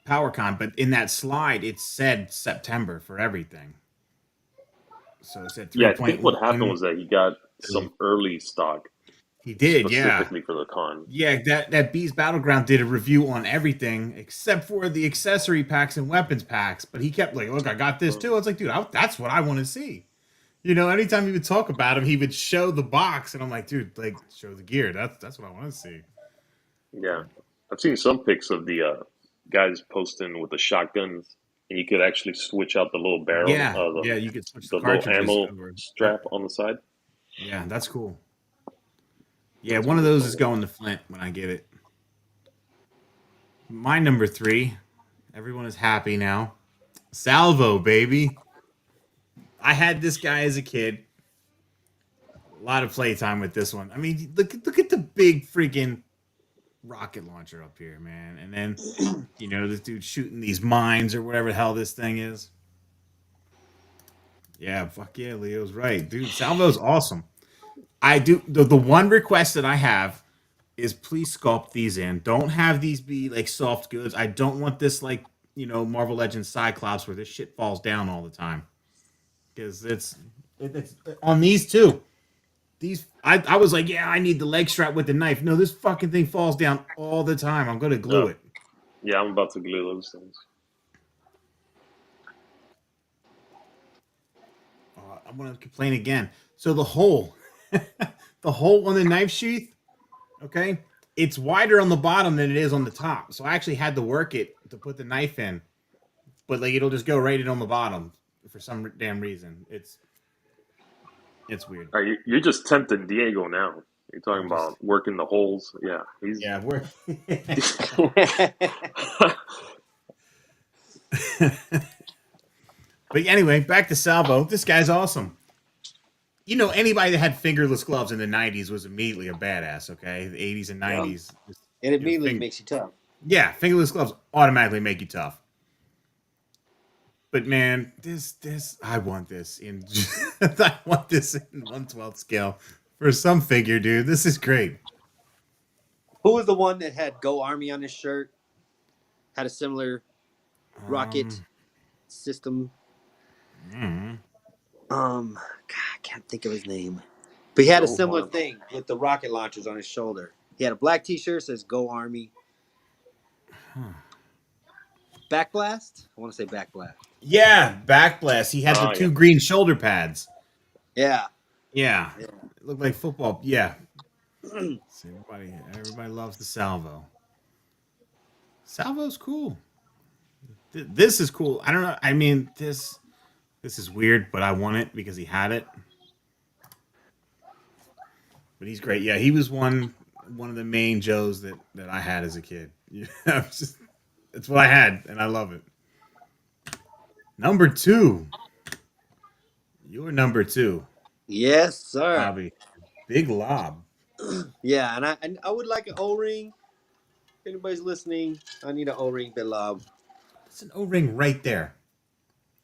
PowerCon, but in that slide it said September for everything. So it said Yeah, I think what happened 3.1. was that he got some early stock He did, yeah. specifically for the con. Yeah, that Beast Battleground did a review on everything except for the accessory packs and weapons packs. But he kept like, "Look, I got this too." I was like, "Dude, that's what I want to see." Anytime he would talk about him, he would show the box, and I'm like, "Dude, like, show the gear. That's what I want to see." Yeah, I've seen some pics of the guys posting with the shotguns, and you could actually switch out the little barrel, Yeah, yeah, you could switch the the little cartridges ammo over. Yep. strap on the side. Yeah, that's cool. Yeah, That's one of pretty those cool. is going to Flint when I get it. My number 3. Everyone is happy now. Salvo, baby. I had this guy as a kid. A lot of playtime with this one. I mean, look at the big freaking rocket launcher up here, man. And then, this dude shooting these mines or whatever the hell this thing is. Yeah, fuck yeah, Leo's right. Dude, Salvo's awesome. I do the one request that I have is please sculpt these in. Don't have these be like soft goods. I don't want this like, Marvel Legends Cyclops where this shit falls down all the time. Because it's on these too. I was like, yeah, I need the leg strap with the knife. No, this fucking thing falls down all the time. I'm gonna glue No, it. yeah, I'm about to glue those things. I'm gonna complain again. So the hole, the hole on the knife sheath, okay, it's wider on the bottom than it is on the top. So I actually had to work it to put the knife in, but like it'll just go right in on the bottom for some damn reason. It's weird. You're just tempting Diego now. You're talking I'm just about working the holes. Yeah, he's. yeah, we're but anyway, back to Salvo. This guy's awesome. You know, anybody that had fingerless gloves in the '90s was immediately a badass. Okay, the '80s and Yeah. '90s, It you know, immediately makes you tough. yeah, fingerless gloves automatically make you tough. But man, this I want this in I want this in 1/12 scale for some figure, dude. This is great. Who was the one that had "Go Army" on his shirt? Had a similar rocket Um, system. mm, God, I can't think of his name. But he had a Go similar Army. thing with the rocket launchers on his shoulder. He had a black T-shirt that says "Go Army." huh. Backblast. I want to say Backblast. Yeah, backblast. He had the Oh yeah. two green shoulder pads. Yeah. Yeah, Yeah. it looked like football. Yeah, so everybody loves the salvo. Salvo's cool. This is cool. I don't know. I mean, this is weird, but I want it because he had it. But he's great. Yeah, he was one of the main Joes that I had as a kid. Yeah, it's what I had, and I love it. Number two, you're number two, Yes, sir. Bobby. Big Lob. Yeah, and I would like an O-ring. If anybody's listening, I need an O-ring, Bilob. It's an O-ring right there.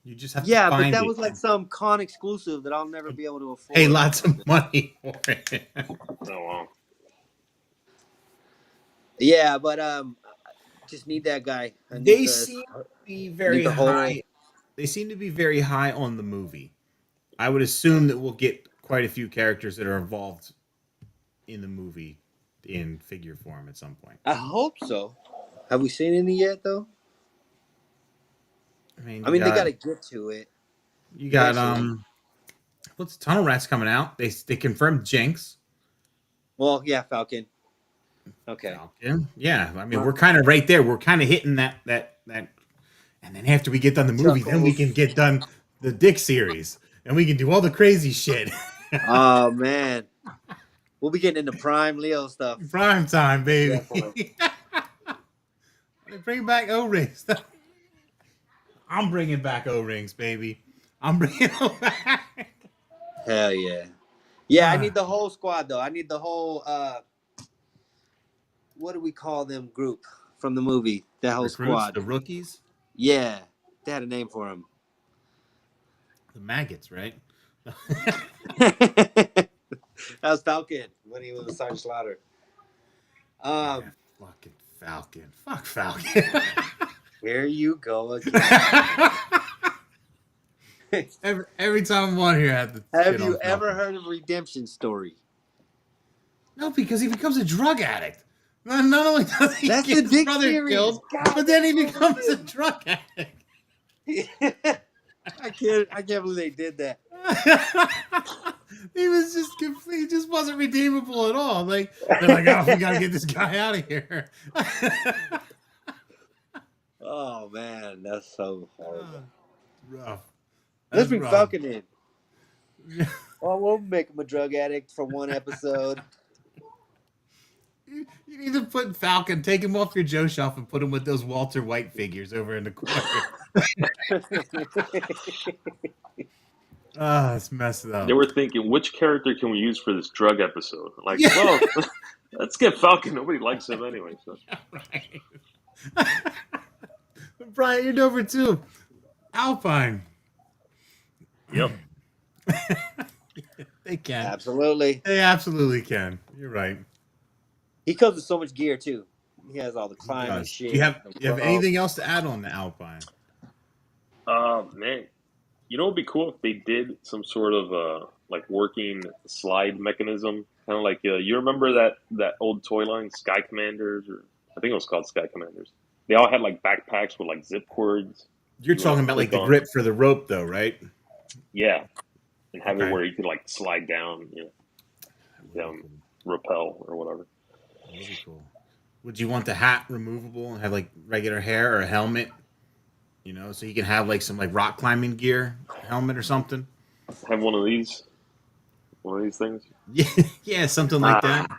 You just have to Yeah, but find that it was like and some con exclusive that I'll never be able to pay afford. lots of money for it. Oh wow. Yeah, but just need that guy. I need They the seem to be I need very the whole. high. They seem to be very high on the movie. I would assume that we'll get quite a few characters that are involved in the movie in figure form at some point. I hope so. Have we seen any yet though? I mean, I mean, they got to get to it you got eventually. what's Tunnel Rats coming out? They confirmed Jinx, Well, yeah, Falcon. Okay. Falcon. Yeah, I mean we're kind of right there. We're kind of hitting that, and then after we get done the movie, then we can Chuckles. get done the Dick series, and we can do all the crazy shit. Oh man, we'll be getting into prime Leo stuff. Prime time, baby. Definitely. Bring back O rings. I'm bringing back O rings, baby. I'm bringing them back. Hell yeah. Yeah, I need the whole squad though. I need the whole what do we call them group from the movie? That whole Recruits, squad. the rookies, Yeah, they had a name for them. the maggots, right? That was Falcon when he was Sergeant Slaughter. Yeah, fucking Falcon. Fuck Falcon. Here you go again. every time I'm on here, I have to Have shit you on ever Falcon. heard of Redemption Story? No, because he becomes a drug addict. Not only does he That's get the his Dick brother series. killed, God, but then he that's so becomes a good. drug addict. I can't believe they did that. He was just complete. He just wasn't redeemable at all. Like they're like, oh, we gotta get this guy out of here. Oh man, that's so horrible. Rough. Let's That's bring rough. Falcon in. Oh, we'll make him a drug addict for one episode. You need to put Falcon, take him off your Joe shelf, and put him with those Walter White figures over in the corner. Ah, it's messed up. They were thinking, which character can we use for this drug episode? Like, Yeah. well, let's get Falcon. Nobody likes him anyway. So. Right. Brian, you're number two. Alpine. Yep. They can. Absolutely. They absolutely can. You're right. He comes with so much gear too. He has all the climbing Does. shit. Do you have the anything else to add on the Alpine? Man, you know, it'd be cool if they did some sort of like working slide mechanism, kind of like you remember that old toy line, Sky Commanders, or I think it was called Sky Commanders. They all had like backpacks with like zip cords. You're You talking about like click the on. grip for the rope, though, right? Yeah, and have it Okay. where you could like slide down, That would be cool. rappel or whatever. That would be cool. Would you want the hat removable and have like regular hair or a helmet? So you can have like some like rock climbing gear, helmet or something. Have one of these things. Yeah, yeah, something like that.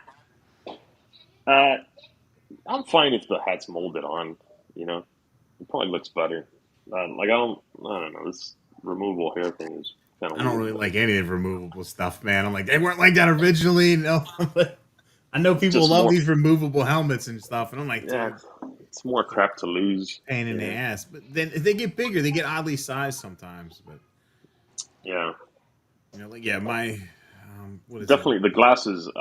Ah, uh, I'm fine if the hat's molded on. You know, it probably looks better. I don't know. This removable hair thing is kind of I don't weird, really but like any of the removable stuff, man. I'm like, they weren't like that originally. No, but I know it's people just love more. these removable helmets and stuff, and I'm like, Yeah, dude, it's more crap to lose. pain in the Yeah, ass. But then if they get bigger, they get oddly sized sometimes. But yeah. like yeah, my what is it? Definitely the glasses.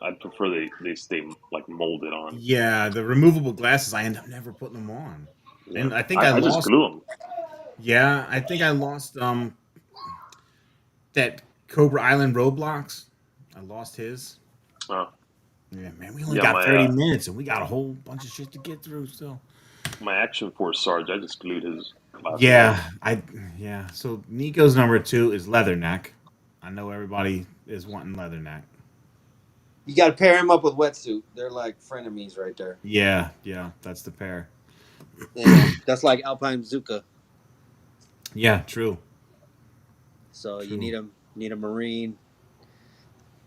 I prefer they stay like molded on. Yeah, the removable glasses. I end up never putting them on, Yeah, and I think I I just lost. glue them. Yeah, I think I lost that Cobra Island Roadblocks. I lost his. Uh, Yeah, man, we only yeah, got 30 minutes and we got a whole bunch of shit to get through still. my Action Force Sarge. I just glued his glasses on. Yeah. So Nico's number 2 is Leatherneck. I know everybody is wanting Leatherneck. You got to pair him up with Wetsuit. They're like frenemies right there. Yeah, that's the pair. Yeah, that's like Alpine Zuka. Yeah, true. So you True. need a Marine.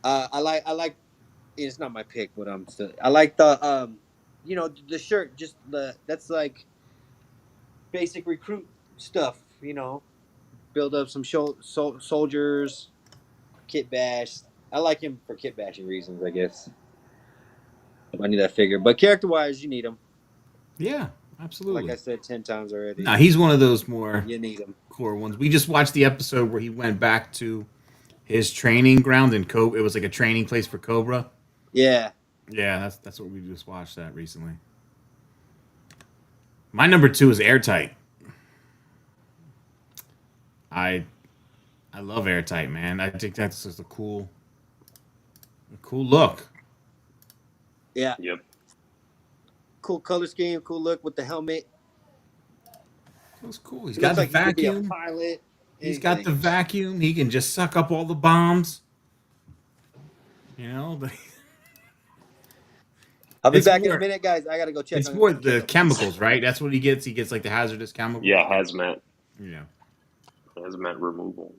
I like. It's not my pick, but I like the shirt. Just that's like basic recruit stuff. Build up some soldiers, kit bash. I like him for kit bashing reasons, I guess. I need that figure, but character wise, you need him. Yeah, Like I absolutely. said 10 times already, Nah, he's one of those more you need him. core ones. We just watched the episode where he went back to his training ground in Cobra. It was like a training place for Cobra. Yeah, Yeah, that's what we just watched that recently. My number 2 is Airtight. I I love Airtight, man. I think that's just a cool look. yeah. Yep. Cool color scheme, cool look with the helmet. Looks cool. He's He got looks the like he could be a vacuum. pilot. He's got the Anything. vacuum. He can just suck up all the bombs. You know, I'll be it's back in a more minute, guys. I gotta go check it's on more check the on. chemicals, right? That's what he gets. He gets like the hazardous chemicals. Yeah, hazmat Yeah. removal.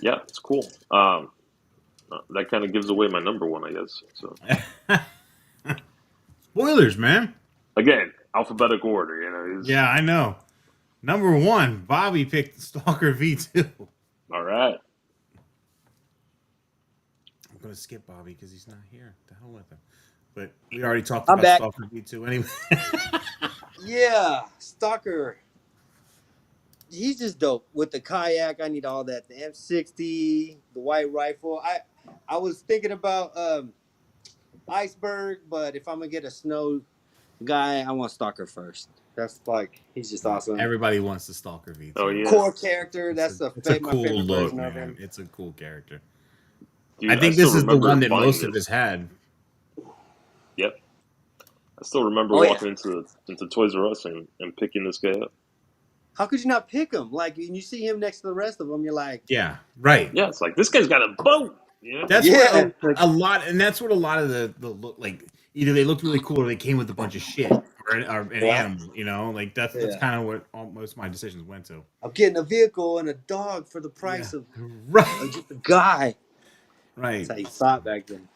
Yeah, it's cool. That kind of gives away my number one, I guess. So Spoilers, man. again, alphabetical order. Yeah, I know. Number 1, Bobby picked Stalker V2. All right. I'm gonna skip Bobby because he's not here. The hell with him. But we already talked I'm about back. Stalker V2 anyway. Yeah, Stalker. He's just dope with the kayak. I need all that. The M60, the white rifle. I was thinking about Iceberg, but if I'm gonna get a snow guy, I want Stalker first. That's like he's just awesome. Everybody wants the Stalker V2. Oh, yeah. Core character. That's It's a my cool favorite look, version of man. him. It's a cool character. Dude, I think still this is the remember one that buying most of this. us had. Yep. I still remember Oh, walking into Toys R Us and picking this guy up. How could you not pick him? Like when you see him next to the rest of them, you're like, Yeah, right. Yeah, it's like this guy's got a boat. Yeah. That's Yeah. what a lot, and that's what a lot of the look like. Either they looked really cool or they came with a bunch of shit or an Yeah. animal. Like that's Yeah. kind of what most of my decisions went to. I'm getting a vehicle and a dog for the price of Right, just a guy. right. That's how you thought back then.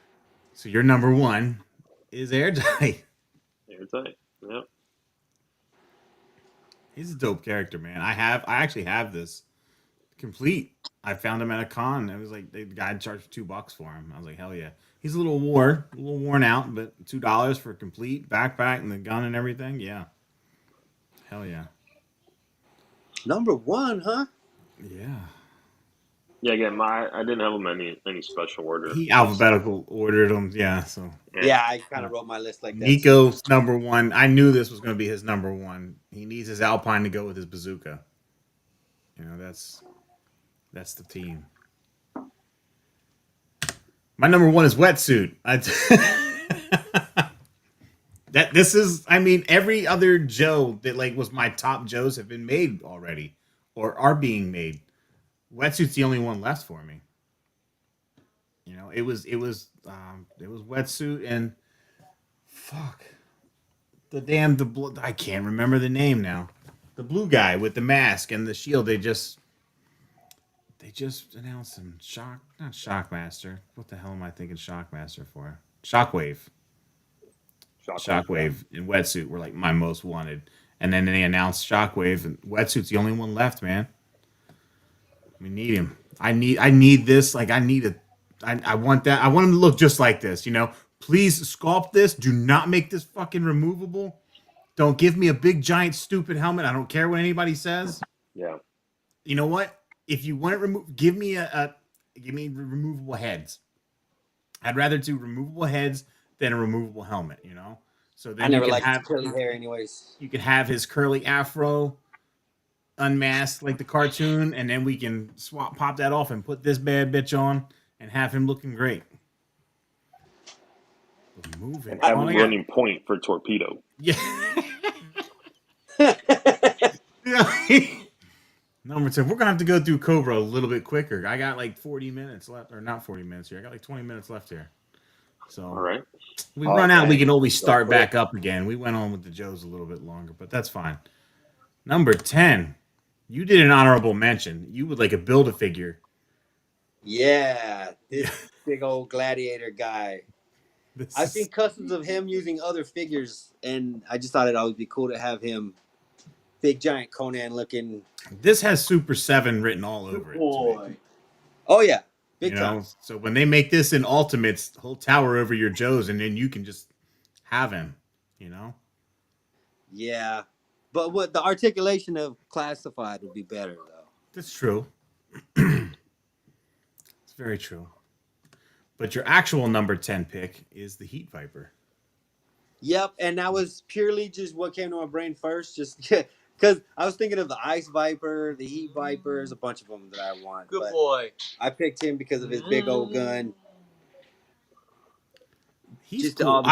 So your number 1 is Airtight. Airtight. Yep. He's a dope character, man. I actually have this complete. I found him at a con. It was like the guy charged $2 for him. I was like, hell yeah. He's a little worn out, but $2 for a complete backpack and the gun and everything. Yeah, hell yeah. Number 1, huh? Yeah. Yeah. Again, I didn't have him any special order. He alphabetical ordered them. Yeah. So Yeah, I kind of wrote my list like that. Nico's number 1. I knew this was going to be his number 1. He needs his Alpine to go with his bazooka. That's the team. My number 1 is Wetsuit. This is, I mean, every other Joe that like was my top Joes have been made already, or are being made. Wetsuit's the only one left for me. You know, it was Wetsuit and fuck I can't remember the name now. The blue guy with the mask and the shield. They just announced him. Not Shockmaster. What the hell am I thinking Shockmaster for? Shockwave. Shockwave and Wetsuit were like my most wanted. And then they announced Shockwave and Wetsuit's the only one left, man. We need him. I need this. Like I want that. I want him to look just like this, you know? Please sculpt this. Do not make this fucking removable. Don't give me a big giant stupid helmet. I don't care what anybody says. Yeah. You know what? If you want it removed, give me removable heads. I'd rather do removable heads than a removable helmet, you know? So then I never liked curly hair anyways. You can have his curly afro unmasked like the cartoon, and then we can pop that off and put this bad bitch on and have him looking great. Moving. And have him running point for torpedo. Yeah. Number 10. We're gonna have to go through Cobra a little bit quicker. I got like 40 minutes left, or not 40 minutes here. I got like 20 minutes left here. So all right. We run out, we can always start back up again. We went on with the Joes a little bit longer, but that's fine. Number 10. You did an honorable mention. You would like a Build-A-Figure. Yeah, this big old gladiator guy. I've seen customs of him using other figures, and I just thought it'd always be cool to have him big giant Conan looking. This has Super 7 written all over it. Boy. Oh yeah. Big time. So when they make this in Ultimates, he'll tower over your Joes, and then you can just have him, you know? Yeah. But what the articulation of Classified would be better, though. That's true. It's very true. But your actual number 10 pick is the Heat Viper. Yep, and that was purely just what came to my brain first, just because I was thinking of the Ice Viper, the Heat Viper, there's a bunch of them that I want. Good boy. I picked him because of his big old gun. He's just cool.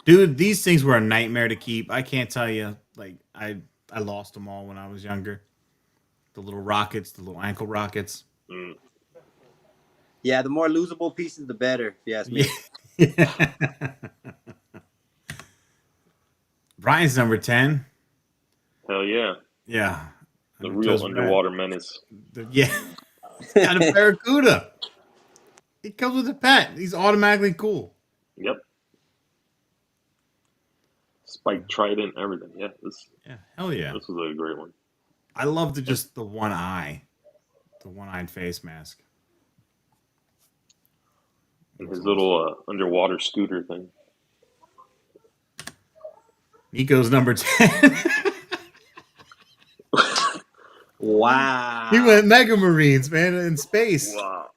Dude, these things were a nightmare to keep. I can't tell you. Like I lost them all when I was younger. The little rockets, the little ankle rockets. Mm. Yeah, the more losable pieces, the better, if you ask me. Yeah. Brian's number 10. Hell yeah. Yeah. The real underwater menace. Yeah. He's got a Barracuda. He comes with a pet. He's automatically cool. Yep. Spike trident, everything. Yeah. Hell yeah. This was a great one. I love the one eye. The one-eyed face mask. And his little underwater scooter thing. Nico's number 10. Wow. He went Mega Marines, man, in space. Wow.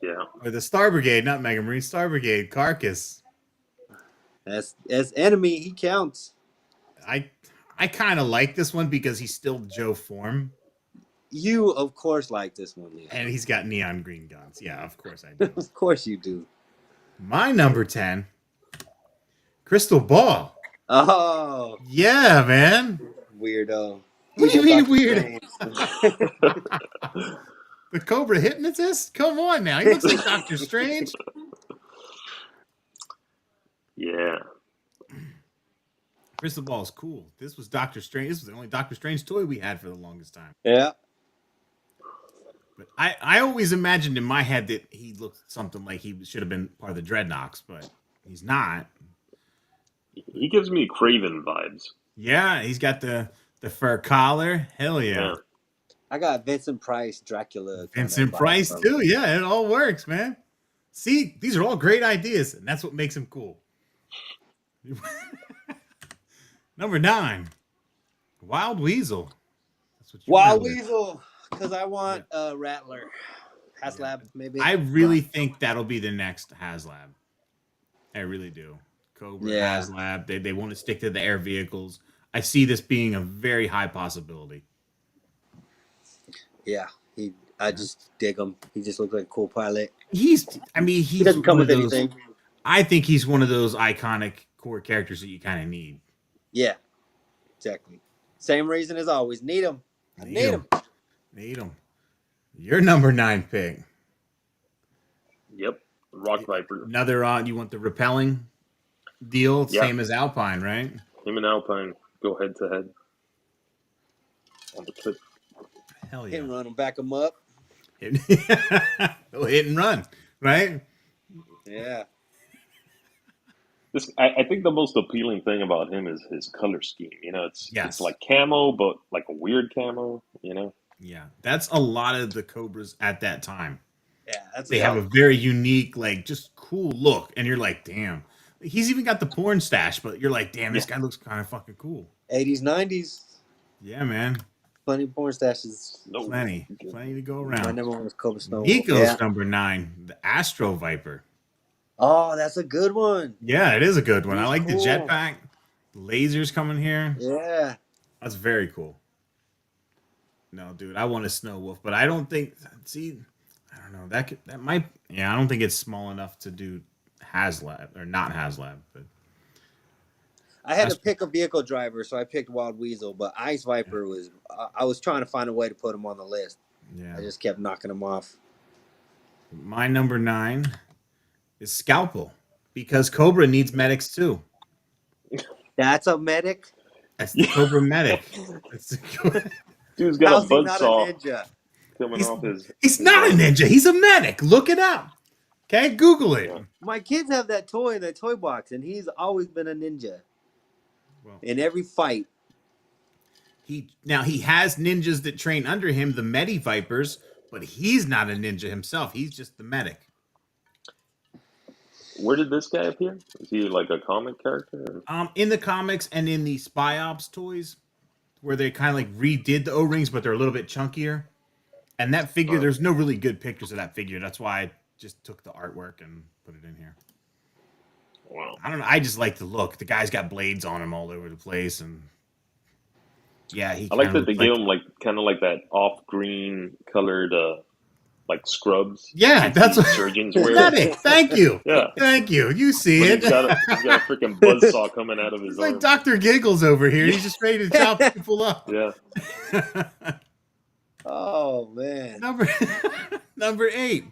Yeah. Or the Star Brigade, not Mega Marines, Star Brigade, Carcass. As enemy, he counts. I kind of like this one because he's still Joe form. You, of course, like this one, Leo. And he's got neon green guns. Yeah, of course I do. Of course you do. My number 10, Crystal Ball. Oh. Yeah, man. Weirdo. What do you mean weird? The Cobra hypnotist? Come on now. He looks like Doctor Strange. Yeah. Crystal Ball is cool. This was Doctor Strange. This was the only Doctor Strange toy we had for the longest time. Yeah. But I always imagined in my head that he looked something like he should have been part of the Dreadnoks, but he's not. He gives me Craven vibes. Yeah, he's got the fur collar. Hell yeah. I got Vincent Price, Dracula. Vincent Price too. Yeah, it all works, man. See, these are all great ideas, and that's what makes him cool. Number 9, Wild Weasel. That's what you Wild Weasel, because I want Rattler. HasLab, maybe. I really think that'll be the next HasLab. I really do. Cobra, HasLab. They want to stick to the air vehicles. I see this being a very high possibility. Yeah, I just dig him. He just looks like a cool pilot. He doesn't come with anything. I think he's one of those iconic core characters that you kind of need. Yeah, exactly. Same reason as always. Need him. I need him. Need them. Your number 9 pick. Yep. Rock Viper. Another you want the repelling deal, Yeah. same as Alpine, right? Him and Alpine go head to head on the cliff. Hell Hit yeah. and run them, back them up. Hit, hit and run, right? Yeah. I think the most appealing thing about him is his color scheme. You know, it's Yes. like camo, but like a weird camo. You know. Yeah. That's a lot of the Cobras at that time. Yeah, that's They have a very unique, like, just cool look. And you're like, damn. He's even got the porn stash, but you're like, damn, this guy looks kind of fucking cool. 80s, 90s. Yeah, man. Plenty of porn stashes. No. Plenty to go My around. number one was Cobra Snow Wolf. Nico's Yeah. number 9, the Astro Viper. Oh, that's a good one. Yeah, it is a good one. I He's like cool. the jetpack. Lasers coming here. Yeah. That's very cool. No, dude, I want a Snow Wolf, but I don't think. See, I don't know. That might. Yeah, I don't think it's small enough to do HasLab or not HasLab. But I had to pick a vehicle driver, so I picked Wild Weasel, but Ice Viper was. I was trying to find a way to put him on the list. yeah, I just kept knocking him off. my number 9 is Scalpel because Cobra needs medics too. That's a medic. That's the Cobra medic. That's the, Dude's got How's a he not a buzzsaw ninja? coming off his. he's not a ninja. He's a medic. Look it up. Okay, Google it. Yeah. My kids have that toy in that toy box, and he's always been a ninja. Well, In every fight. he has ninjas that train under him, the Medi Vipers, but he's not a ninja himself. He's just the medic. Where did this guy appear? Is he like a comic character? In the comics and in the Spy Ops toys, where they kind of like redid the O-rings, but they're a little bit chunkier. And that figure, there's no really good pictures of that figure. That's why I just took the artwork and put it in here. Wow. I don't know. I just like the look. The guy's got blades on him all over the place, and yeah, he. I like kinda that they looks gave him like kind of like that off green colored like scrubs. Yeah, that's what surgeons wear. medic. Thank you. Yeah. Thank you. You see But it. he's got a freaking buzzsaw coming out of his It's like arm. Dr. Giggles over here. He's just ready to chop people up. Yeah. Oh, man. Number 8.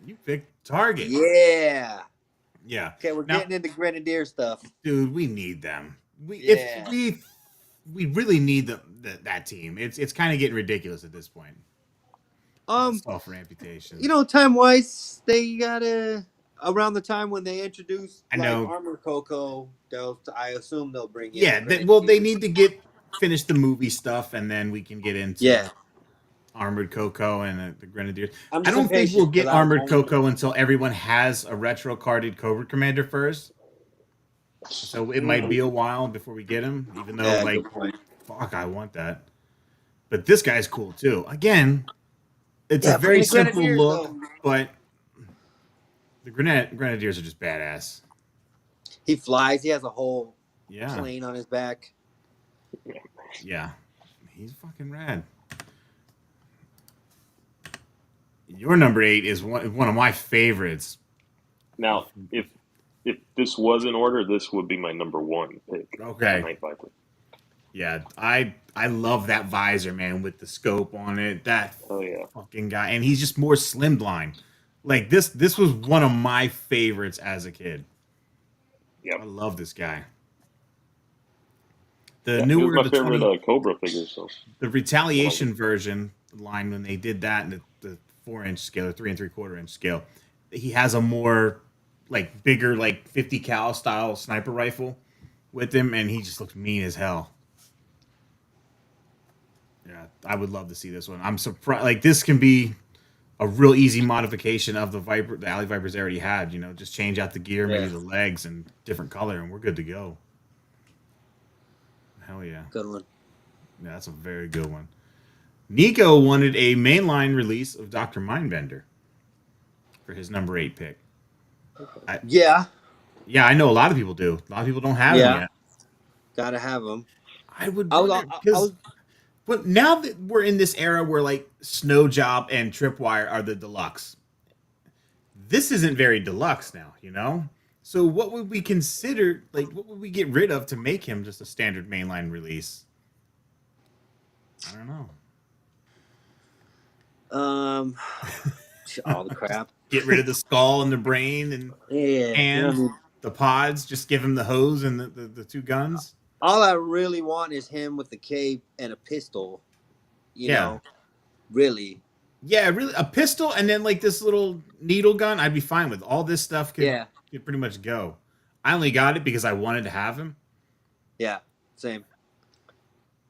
You picked Target. Yeah. Yeah. Okay, we're Now- getting into Grenadier stuff. Dude, we need them. Yeah. We really need that team. It's kind of getting ridiculous at this point. Stuff for amputation. You know, time-wise, they gotta... Around the time when they introduce I know. Armor Coco, I assume they'll bring in... Yeah, they need to finish the movie stuff, and then we can get into Armored Coco and the Grenadiers. I don't think we'll get Armored Coco until everyone has a retro carded Cobra Commander first. So it might be a while before we get him, even though fuck, I want that. But this guy's cool too. Again, it's a very simple look, but the Grenadiers are just badass. He flies. He has a whole Yeah. plane on his back. Yeah. He's fucking rad. Your number 8 is one of my favorites. Now, if this was in order, this would be my number 1 pick. Okay. Night Viper. Yeah, I love that visor, man, with the scope on it. That fucking guy, and he's just more slimline. Like this was one of my favorites as a kid. Yep. I love this guy. The newer, he was my favorite Cobra figure. So the Retaliation version line, when they did that in the 4-inch scale or 3 3/4 inch scale, he has a more like bigger, like 50 cal style sniper rifle with him, and he just looks mean as hell. Yeah, I would love to see this one. I'm surprised. Like this can be a real easy modification of the Alley Vipers they already had. You know, just change out the gear, maybe the legs, and different color, and we're good to go. Hell yeah. Good one. Yeah, that's a very good one. Nico wanted a mainline release of Dr. Mindbender for his number 8 pick. Yeah, I know a lot of people do. A lot of people don't have him yet. Gotta have him. I would but now that we're in this era where like Snow Job and Tripwire are the deluxe, this isn't very deluxe now, you know? So what would we consider, like what would we get rid of to make him just a standard mainline release? I don't know. Um, all the crap. Get rid of the skull and the brain and Yeah, you know what I hands, mean. the pods. Just give him the hose and the two guns. All I really want is him with the cape and a pistol. You Yeah. know, really. Yeah, really, a pistol and then like this little needle gun, I'd be fine with. All this stuff Yeah, could pretty much go. I only got it because I wanted to have him. yeah, same.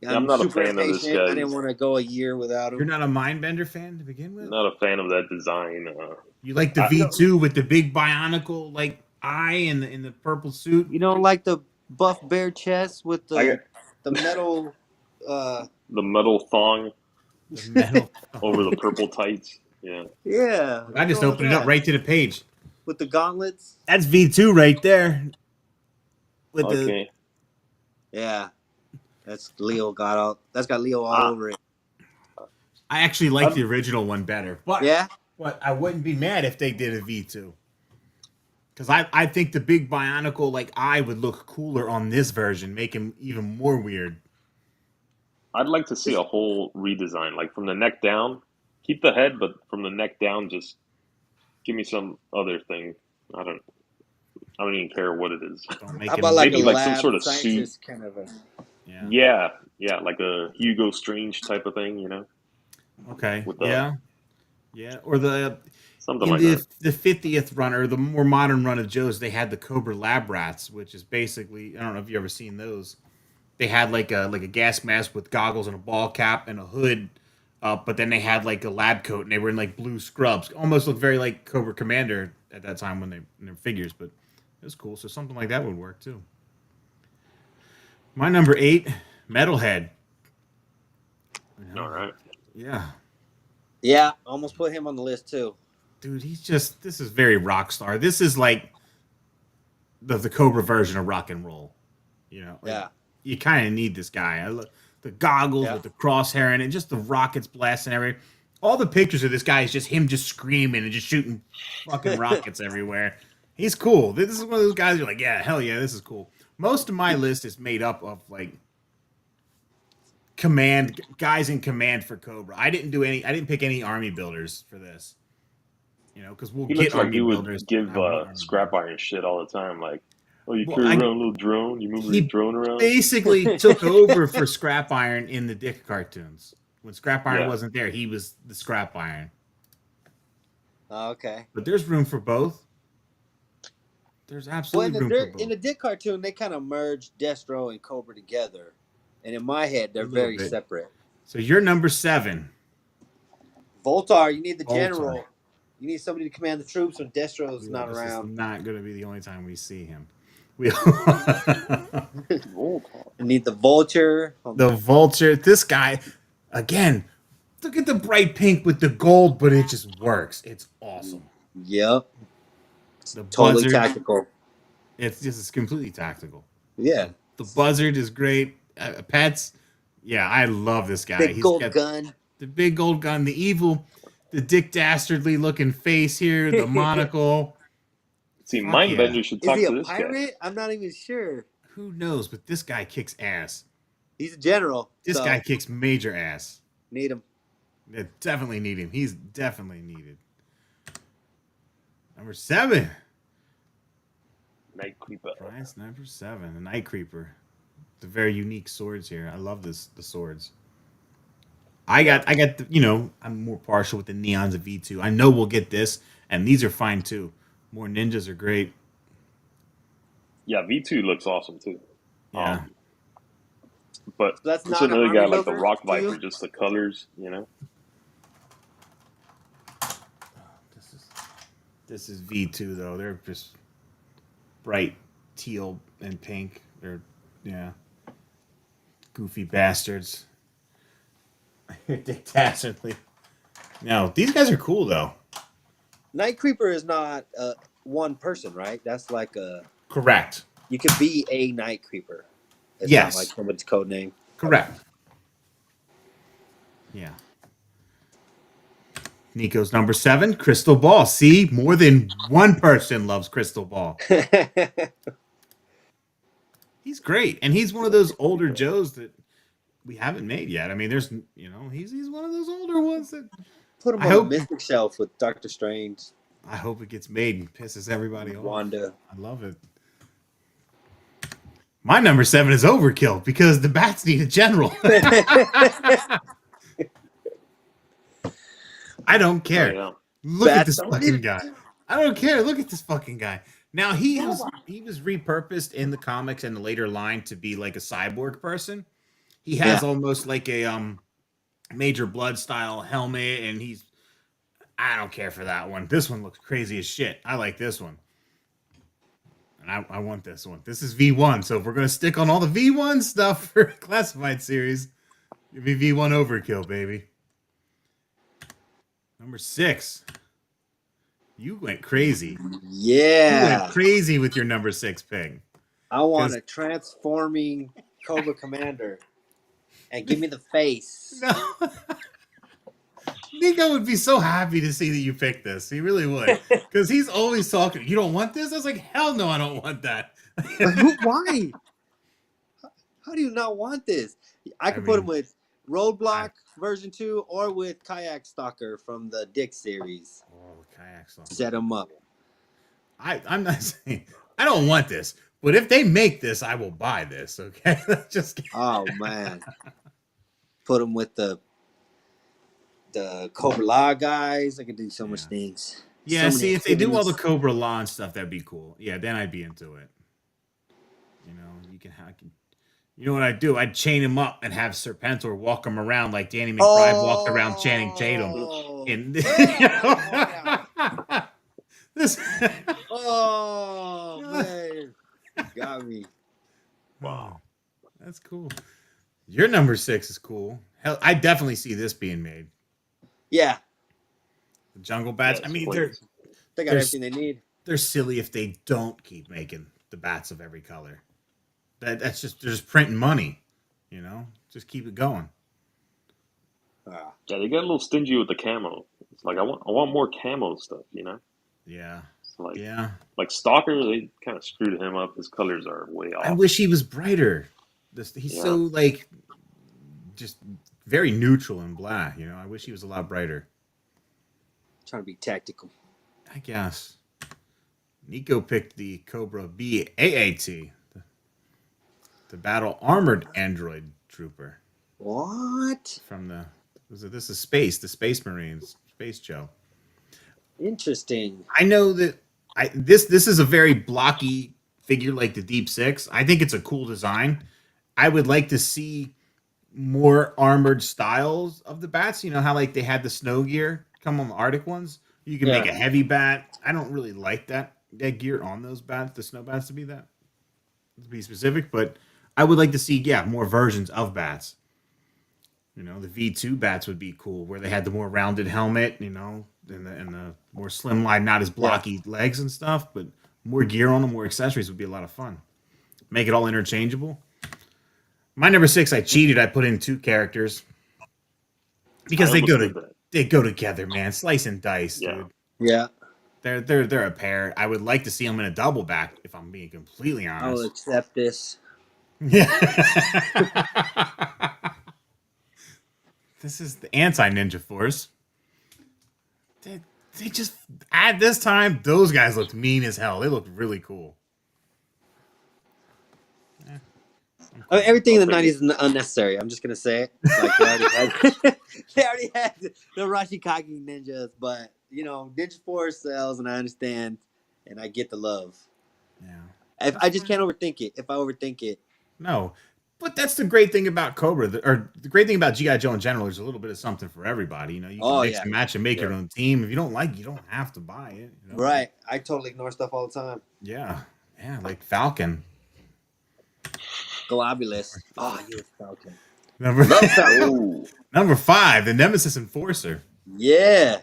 Yeah, I'm I'm not a super fan of this impatient. I didn't guy's. want to go a year without You're him. not a Mindbender fan to begin with. Not a fan of that design. You like the I, V2 with the big bionicle like eye and the purple suit. You don't like the buff bare chest with I got the metal the metal thong The metal. over the purple tights. Yeah. yeah. I What's just wrong with opened it up that? right to the page. With the gauntlets. That's V2 right there. With the Okay. Yeah. That's Leo got all that's got Leo all Ah. over it. I actually like the original one better. But Yeah? but I wouldn't be mad if they did a V2. Because I think the big bionicle like eye would look cooler on this version, make him even more weird. I'd like to see a whole redesign, like from the neck down. Keep the head, but from the neck down, just give me some other thing. I don't. I don't even care what it is. Don't make How him about like a Maybe like some lab sort of suit. scientist kind of a yeah. Yeah, yeah, like a Hugo Strange type of thing, you know, Okay. with the Yeah. Yeah. Or the something in like that. the 50th run or the more modern run of Joe's, they had the Cobra Lab Rats, which is basically, I don't know if you ever seen those. They had like a gas mask with goggles and a ball cap and a hood, but then they had like a lab coat and they were in like blue scrubs. Almost looked very like Cobra Commander at that time when they were figures, but it was cool. So something like that would work too. My number 8, Metalhead. All right. Yeah. Yeah, almost put him on the list too. Dude, this is very rock star. This is like the Cobra version of rock and roll. You know, Yeah. you kind of need this guy. The goggles with the crosshair and just the rockets blasting everywhere. All the pictures of this guy is just him just screaming and just shooting fucking rockets everywhere. He's cool. This is one of those guys you're like, yeah, hell yeah, this is cool. Most of my list is made up of like guys in command for Cobra. I didn't pick any army builders for this. You know, because we'll He get looks like army he builders. would give I want army scrap builders. iron shit all the time. Like, oh, you Well, carry around a little drone. You move your he drone around. basically took over for Scrap Iron in the Dick cartoons. When Scrap Iron Yeah. wasn't there, he was the Scrap Iron. Oh, okay. But there's room for both. There's Well, absolutely room for both. in the Dick cartoon, they kind of merged Destro and Cobra together, and in my head, they're A little very bit. separate. So you're number 7. Voltar, you need the Voltar. general. You need somebody to command the troops when Destro's not This around. is not going to be the only time we see him. Voltar. You need the Vulture. The Vulture. This guy, again, look at the bright pink with the gold, but it just works. It's awesome. Yep. The Totally buzzard. tactical. It's completely tactical. Yeah. The buzzard is great. Pets. Yeah, I love this guy. Big gold got gun. the big gold gun, the Dick Dastardly looking face here, the monocle. See, Fuck Mindbender yeah. should Is talk he to a this guy. pirate? I'm not even sure. Who knows? But this guy kicks ass. He's a general. This so guy kicks major ass. need him. They definitely need him. He's definitely needed. Number 7. Night Creeper. Prize number 7. The Night Creeper. The very unique swords here. I love the swords. I got the, I'm more partial with the neons of V2. I know we'll get this, and these are fine too. More ninjas are great. Yeah, V2 looks awesome too. Yeah. But So that's it's not an another guy army like the builder Rock to Viper, you? just the colors, you know. This is V2 though. They're just bright teal and pink. They're goofy bastards. Dick Dastardly. No, these guys are cool though. Night Creeper is not one person, right? That's like Correct. you could be a Night Creeper. It's Yes. not like somebody's code name. Correct. Yeah. Nico's number 7, Crystal Ball. See, more than one person loves Crystal Ball. He's great, and he's one of those older Joes that we haven't made yet. I mean, there's, he's one of those older ones that Put him I on the hope Mystic Shelf with Doctor Strange, I hope it gets made and pisses everybody off. Wanda. I love it. My number 7 is Overkill because the bats need a general. I don't Oh care. yeah. Look at Bats this don't fucking need guy. I don't care. Look at this fucking guy. Now he it. was repurposed in the comics and the later line to be like a cyborg person. He has Yeah. almost like a Major Blood style helmet, and I don't care for that one. This one looks crazy as shit. I like this one. And I want this one. This is V1. So if we're gonna stick on all the V1 stuff for classified series, give me V1 Overkill, baby. Number 6. You went crazy. You went Yeah. crazy with your number 6 pick. I want 'Cause- a transforming Cobra Commander. And give me the face. No. Nico would be so happy to see that you picked this. He really would. Because he's always talking. You don't want this? I was like, hell no, I don't want that. Why? How do you not want this? I could put him with Roadblock version 2 or with Kayak Stalker from the Dick series. Oh, kayak song. Set him up. I'm not saying I don't want this, but if they make this, I will buy this. Okay, just Oh man, put him with the Cobra Law guys. I could do so much things. Yeah, so see, if they do all the things. Cobra Law and stuff, that'd be cool. Yeah, then I'd be into it. You know, you know what I'd do? I'd chain him up and have Serpentor walk him around like Danny McBride walked around Channing Tatum. And this. Oh man, got me. Wow, that's cool. Your number 6 is cool. Hell, I definitely see this being made. Yeah, The Jungle Bats. Yes, I mean, they please. got There's- everything they need. they're silly if they don't keep making the bats of every color. That's just they're just printing money. You know, just keep it going. Ah, Yeah, they got a little stingy with the camo. It's like I want more camo stuff, you know? Yeah, It's like yeah. like Stalker, they kind of screwed him up. His colors are way off. I wish he was brighter. He's so like just very neutral and blah. You know, I wish he was a lot brighter. trying to be tactical. I guess. Nico picked the Cobra BAAT, the Battle Armored Android Trooper What? from this is the Space Marines, Space Joe. Interesting. I know that this is a very blocky figure like the Deep Six. I think it's a cool design. I would like to see more armored styles of the bats. You know how like they had the snow gear come on the Arctic ones. You can make a heavy bat. I don't really like that gear on those bats, the snow bats to be specific, but I would like to see more versions of bats. You know, the V2 bats would be cool where they had the more rounded helmet, you know, and the more slimline, not as blocky legs and stuff, but more gear on them, more accessories would be a lot of fun. Make it all interchangeable. My number 6, I cheated. I put in 2 characters because I they almost did that. go together, man. Slice and dice, Yeah. dude. Yeah, They're a pair. I would like to see them in a double back, if I'm being completely I'll honest. accept this. Yeah. This is the anti Ninja Force. They just at this time those guys looked mean as hell. They looked really cool. Everything in the '90s is unnecessary. I'm just gonna say it. Like they already had the Rashikage ninjas, but you know, Ninja Force sells, and I understand, and I get the love. Yeah. I just can't overthink it. If I overthink it, No. But that's the great thing about Cobra, or the great thing about G.I. Joe in general. There's a little bit of something for everybody. You know, you can mix and match and make your own team. If you don't like, you don't have to buy it. You know? Right? I totally ignore stuff all the time. Yeah, like Falcon. Globulus. Oh, you Falcon. Number 5, the Nemesis Enforcer. Yeah.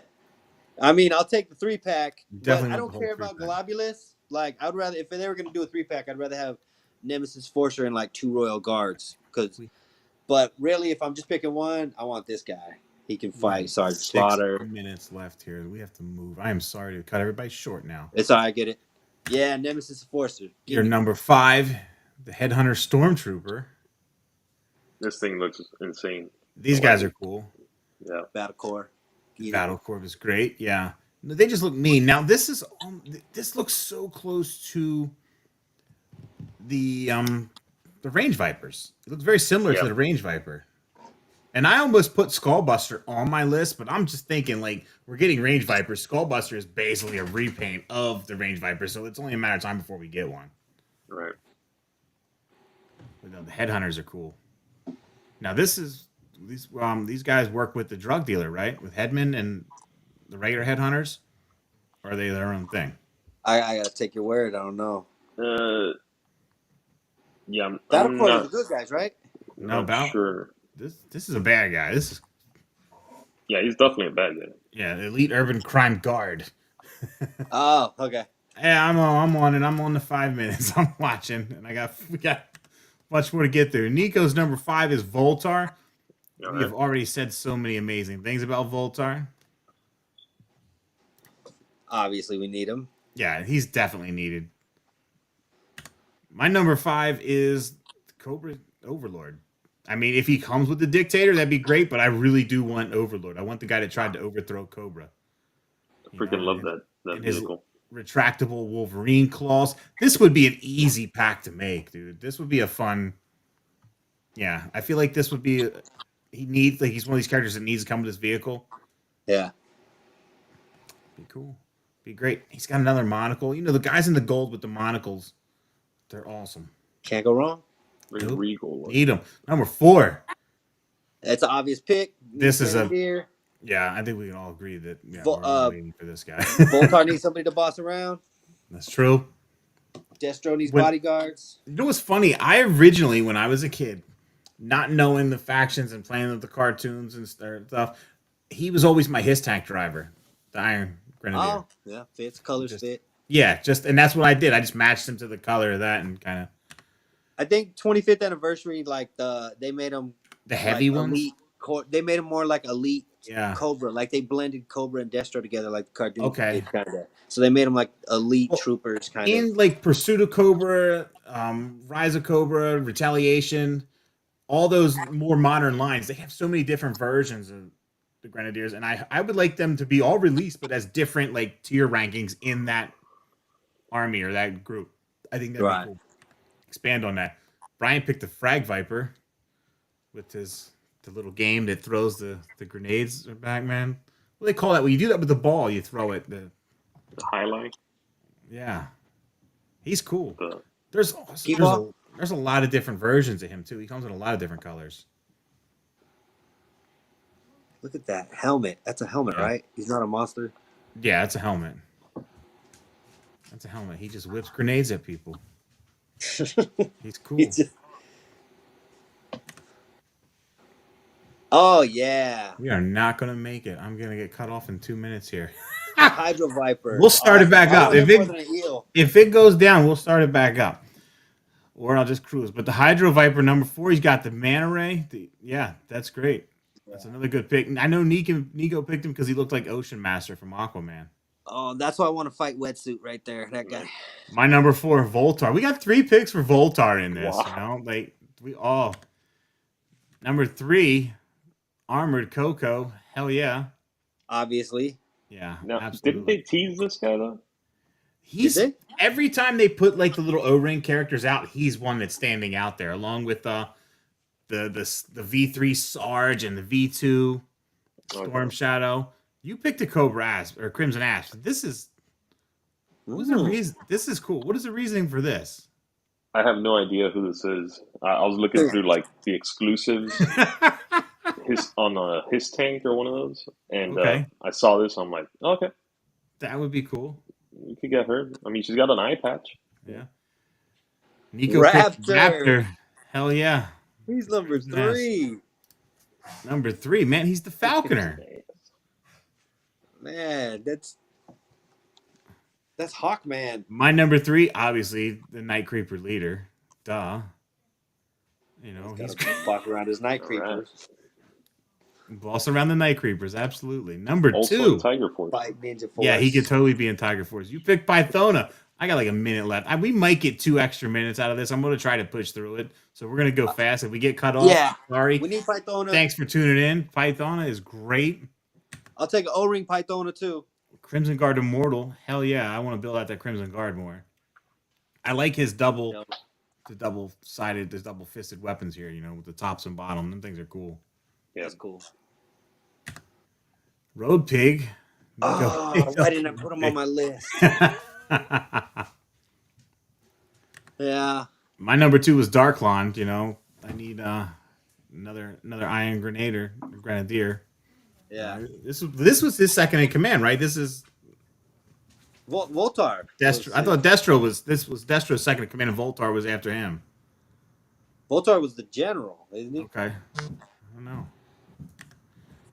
I mean, I'll take the 3-pack, but Definitely I want don't the care whole about 3-pack. Globulus. Like, I'd rather, if they were going to do a 3-pack, I'd rather have Nemesis Forcer and like 2 Royal Guards. But really, if I'm just picking one, I want this guy. He can fight Sergeant Slaughter. 6 minutes left here. We have to move. I am sorry to cut everybody short now. It's all right, I get it. Yeah, Nemesis Forcer. Your number 5, the Headhunter Stormtrooper. This thing looks insane. These guys are cool. Yeah. Battle Core. Battle Corp is great. Yeah, no, they just look mean. Now this looks so close to the Range Vipers. It looks very similar to Yeah. the Range Viper. And I almost put Skullbuster on my list, but I'm just thinking like we're getting Range Viper. Skullbuster is basically a repaint of the Range Viper, so it's only a matter of time before we get one. Right. But no, the Headhunters are cool. Now these guys work with the drug dealer, right? With Headman and the regular Headhunters, or are they their own thing? I gotta take your word. I don't know. Yeah, Battle I'm Corps are not, the good guys, right? No, not sure. This is a bad guy. This is Yeah, he's definitely a bad guy. yeah, Elite Urban Crime Guard. Oh, okay. Yeah, I'm on it. I'm on the 5 minutes. I'm watching, and we got much more to get through. Nico's number 5 is Voltar. All We have right. already said so many amazing things about Voltar. Obviously, we need him. Yeah, he's definitely needed. My number 5 is Cobra Overlord. I mean, if he comes with the Dictator, that'd be great, but I really do want Overlord. I want the guy that tried to overthrow Cobra. I freaking love that and his vehicle. retractable Wolverine claws. This would be an easy pack to make, dude. This would be a fun. Yeah, I feel like this would be. He's one of these characters that needs to come with this vehicle. Yeah. Be cool. Be great. He's got another monocle. You know, the guys in the gold with the monocles, they're awesome. Can't go wrong. Very Nope. regal. Need them. Number 4. That's an obvious pick. This is a- here. Yeah, I think we can all agree that Vol- we're waiting for this guy. Voltar needs somebody to boss around. That's true. Destro needs When- bodyguards. You know what's funny? I originally, when I was a kid, not knowing the factions and playing with the cartoons and stuff, he was always my his tank driver, the Iron Grenadier. Oh, yeah. Fits. Colors fit. Yeah, and that's what I did. I just matched him to the color of that and kind of I think 25th anniversary, they made them the heavy ones. elite. They made them more like elite Yeah. Cobra. Like they blended Cobra and Destro together, like the cartoon. Okay. Kind of. So they made them like elite Well, troopers, kind of. In like Pursuit of Cobra, Rise of Cobra, Retaliation, all those more modern lines, they have so many different versions of the Grenadiers, and I would like them to be all released, but as different like tier rankings in that army or that group. I think that'd Right. be cool. Expand on that. Brian picked the Frag Viper with the little game that throws the grenades back, man. What do they call that? When you do that with the ball, you throw it. The highlight. Yeah. He's cool. The There's Keep there's, on. there's a lot of different versions of him too. He comes in a lot of different colors. Look at that helmet. That's a helmet, Yeah. right? He's not a monster. Yeah, that's a helmet. That's a helmet. He just whips grenades at people. He's cool. He just- Oh yeah, We are not gonna make it. I'm gonna get cut off in 2 minutes here. Hydro Viper. We'll start it back I up. want If him it- more than an eel. If it goes down, we'll start it back up. Or I'll just cruise. But the Hydro Viper number 4, he's got the Manta Ray. Yeah, that's great. That's another good pick. I know Nico picked him because he looked like Ocean Master from Aquaman. Oh, that's why I want to fight Wetsuit right there. That guy. My number 4, Voltar. We got 3 picks for Voltar in this. Wow. You know, like we all. Number 3, Armored Coco. Hell yeah. Obviously. Yeah. Now, absolutely. didn't they tease this guy though? He's Did every time they put like the little O-ring characters out, he's one that's standing out there, along with the V3 Sarge and the V2 Storm Okay. Shadow. You picked a Cobra Asp or Crimson Asp. This is what's the reason? This is cool. What is the reasoning for this? I have no idea who this is. I was looking through like the exclusives, his tank or one of those, and Okay. I saw this. I'm like, okay, That would be cool. you could get her. I mean, she's got an eye patch. Yeah. Nico picked Raptor. Raptor. Hell yeah. He's number Crimson Asp. 3. Number 3, man. He's the Falconer. Man, that's Hawkman. My number 3, obviously, the Night Creeper leader. Duh. You know, He's he's got to walk around his night All right. creepers. boss around the Night Creepers. Absolutely. Number Also 2. in Tiger Force. Fight Ninja Force. Yeah, he could totally be in Tiger Force. You picked Pythona. I got like a minute left. We might get 2 extra minutes out of this. I'm going to try to push through it. So we're going to go fast. If we get cut off, Yeah. sorry. We need Pythona. Thanks for tuning in. Pythona is great. I'll take an O-ring Pythona too. Crimson Guard Immortal. Hell yeah, I want to build out that Crimson Guard more. I like his double, Yep. the double-sided, the double-fisted weapons here. You know, with the tops and bottom. Them things are cool. Yeah. That's cool. Road Pig. Oh, why didn't I put him on my list? Yeah. My number 2 was Darklon. You know, I need another Iron Grenadier. Yeah. This was his second in command, right? This is Voltar. Destro. I thought this was Destro's second in command, and Voltar was after him. Voltar was the general, isn't he? Okay, I don't know.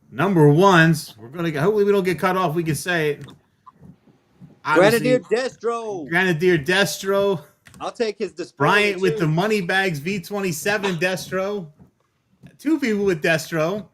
Number ones, we're gonna hopefully we don't get cut off. We can say it. Grenadier Destro. Grenadier Destro. I'll take his display. Bryant with the money bags V27 Destro. 2 people with Destro.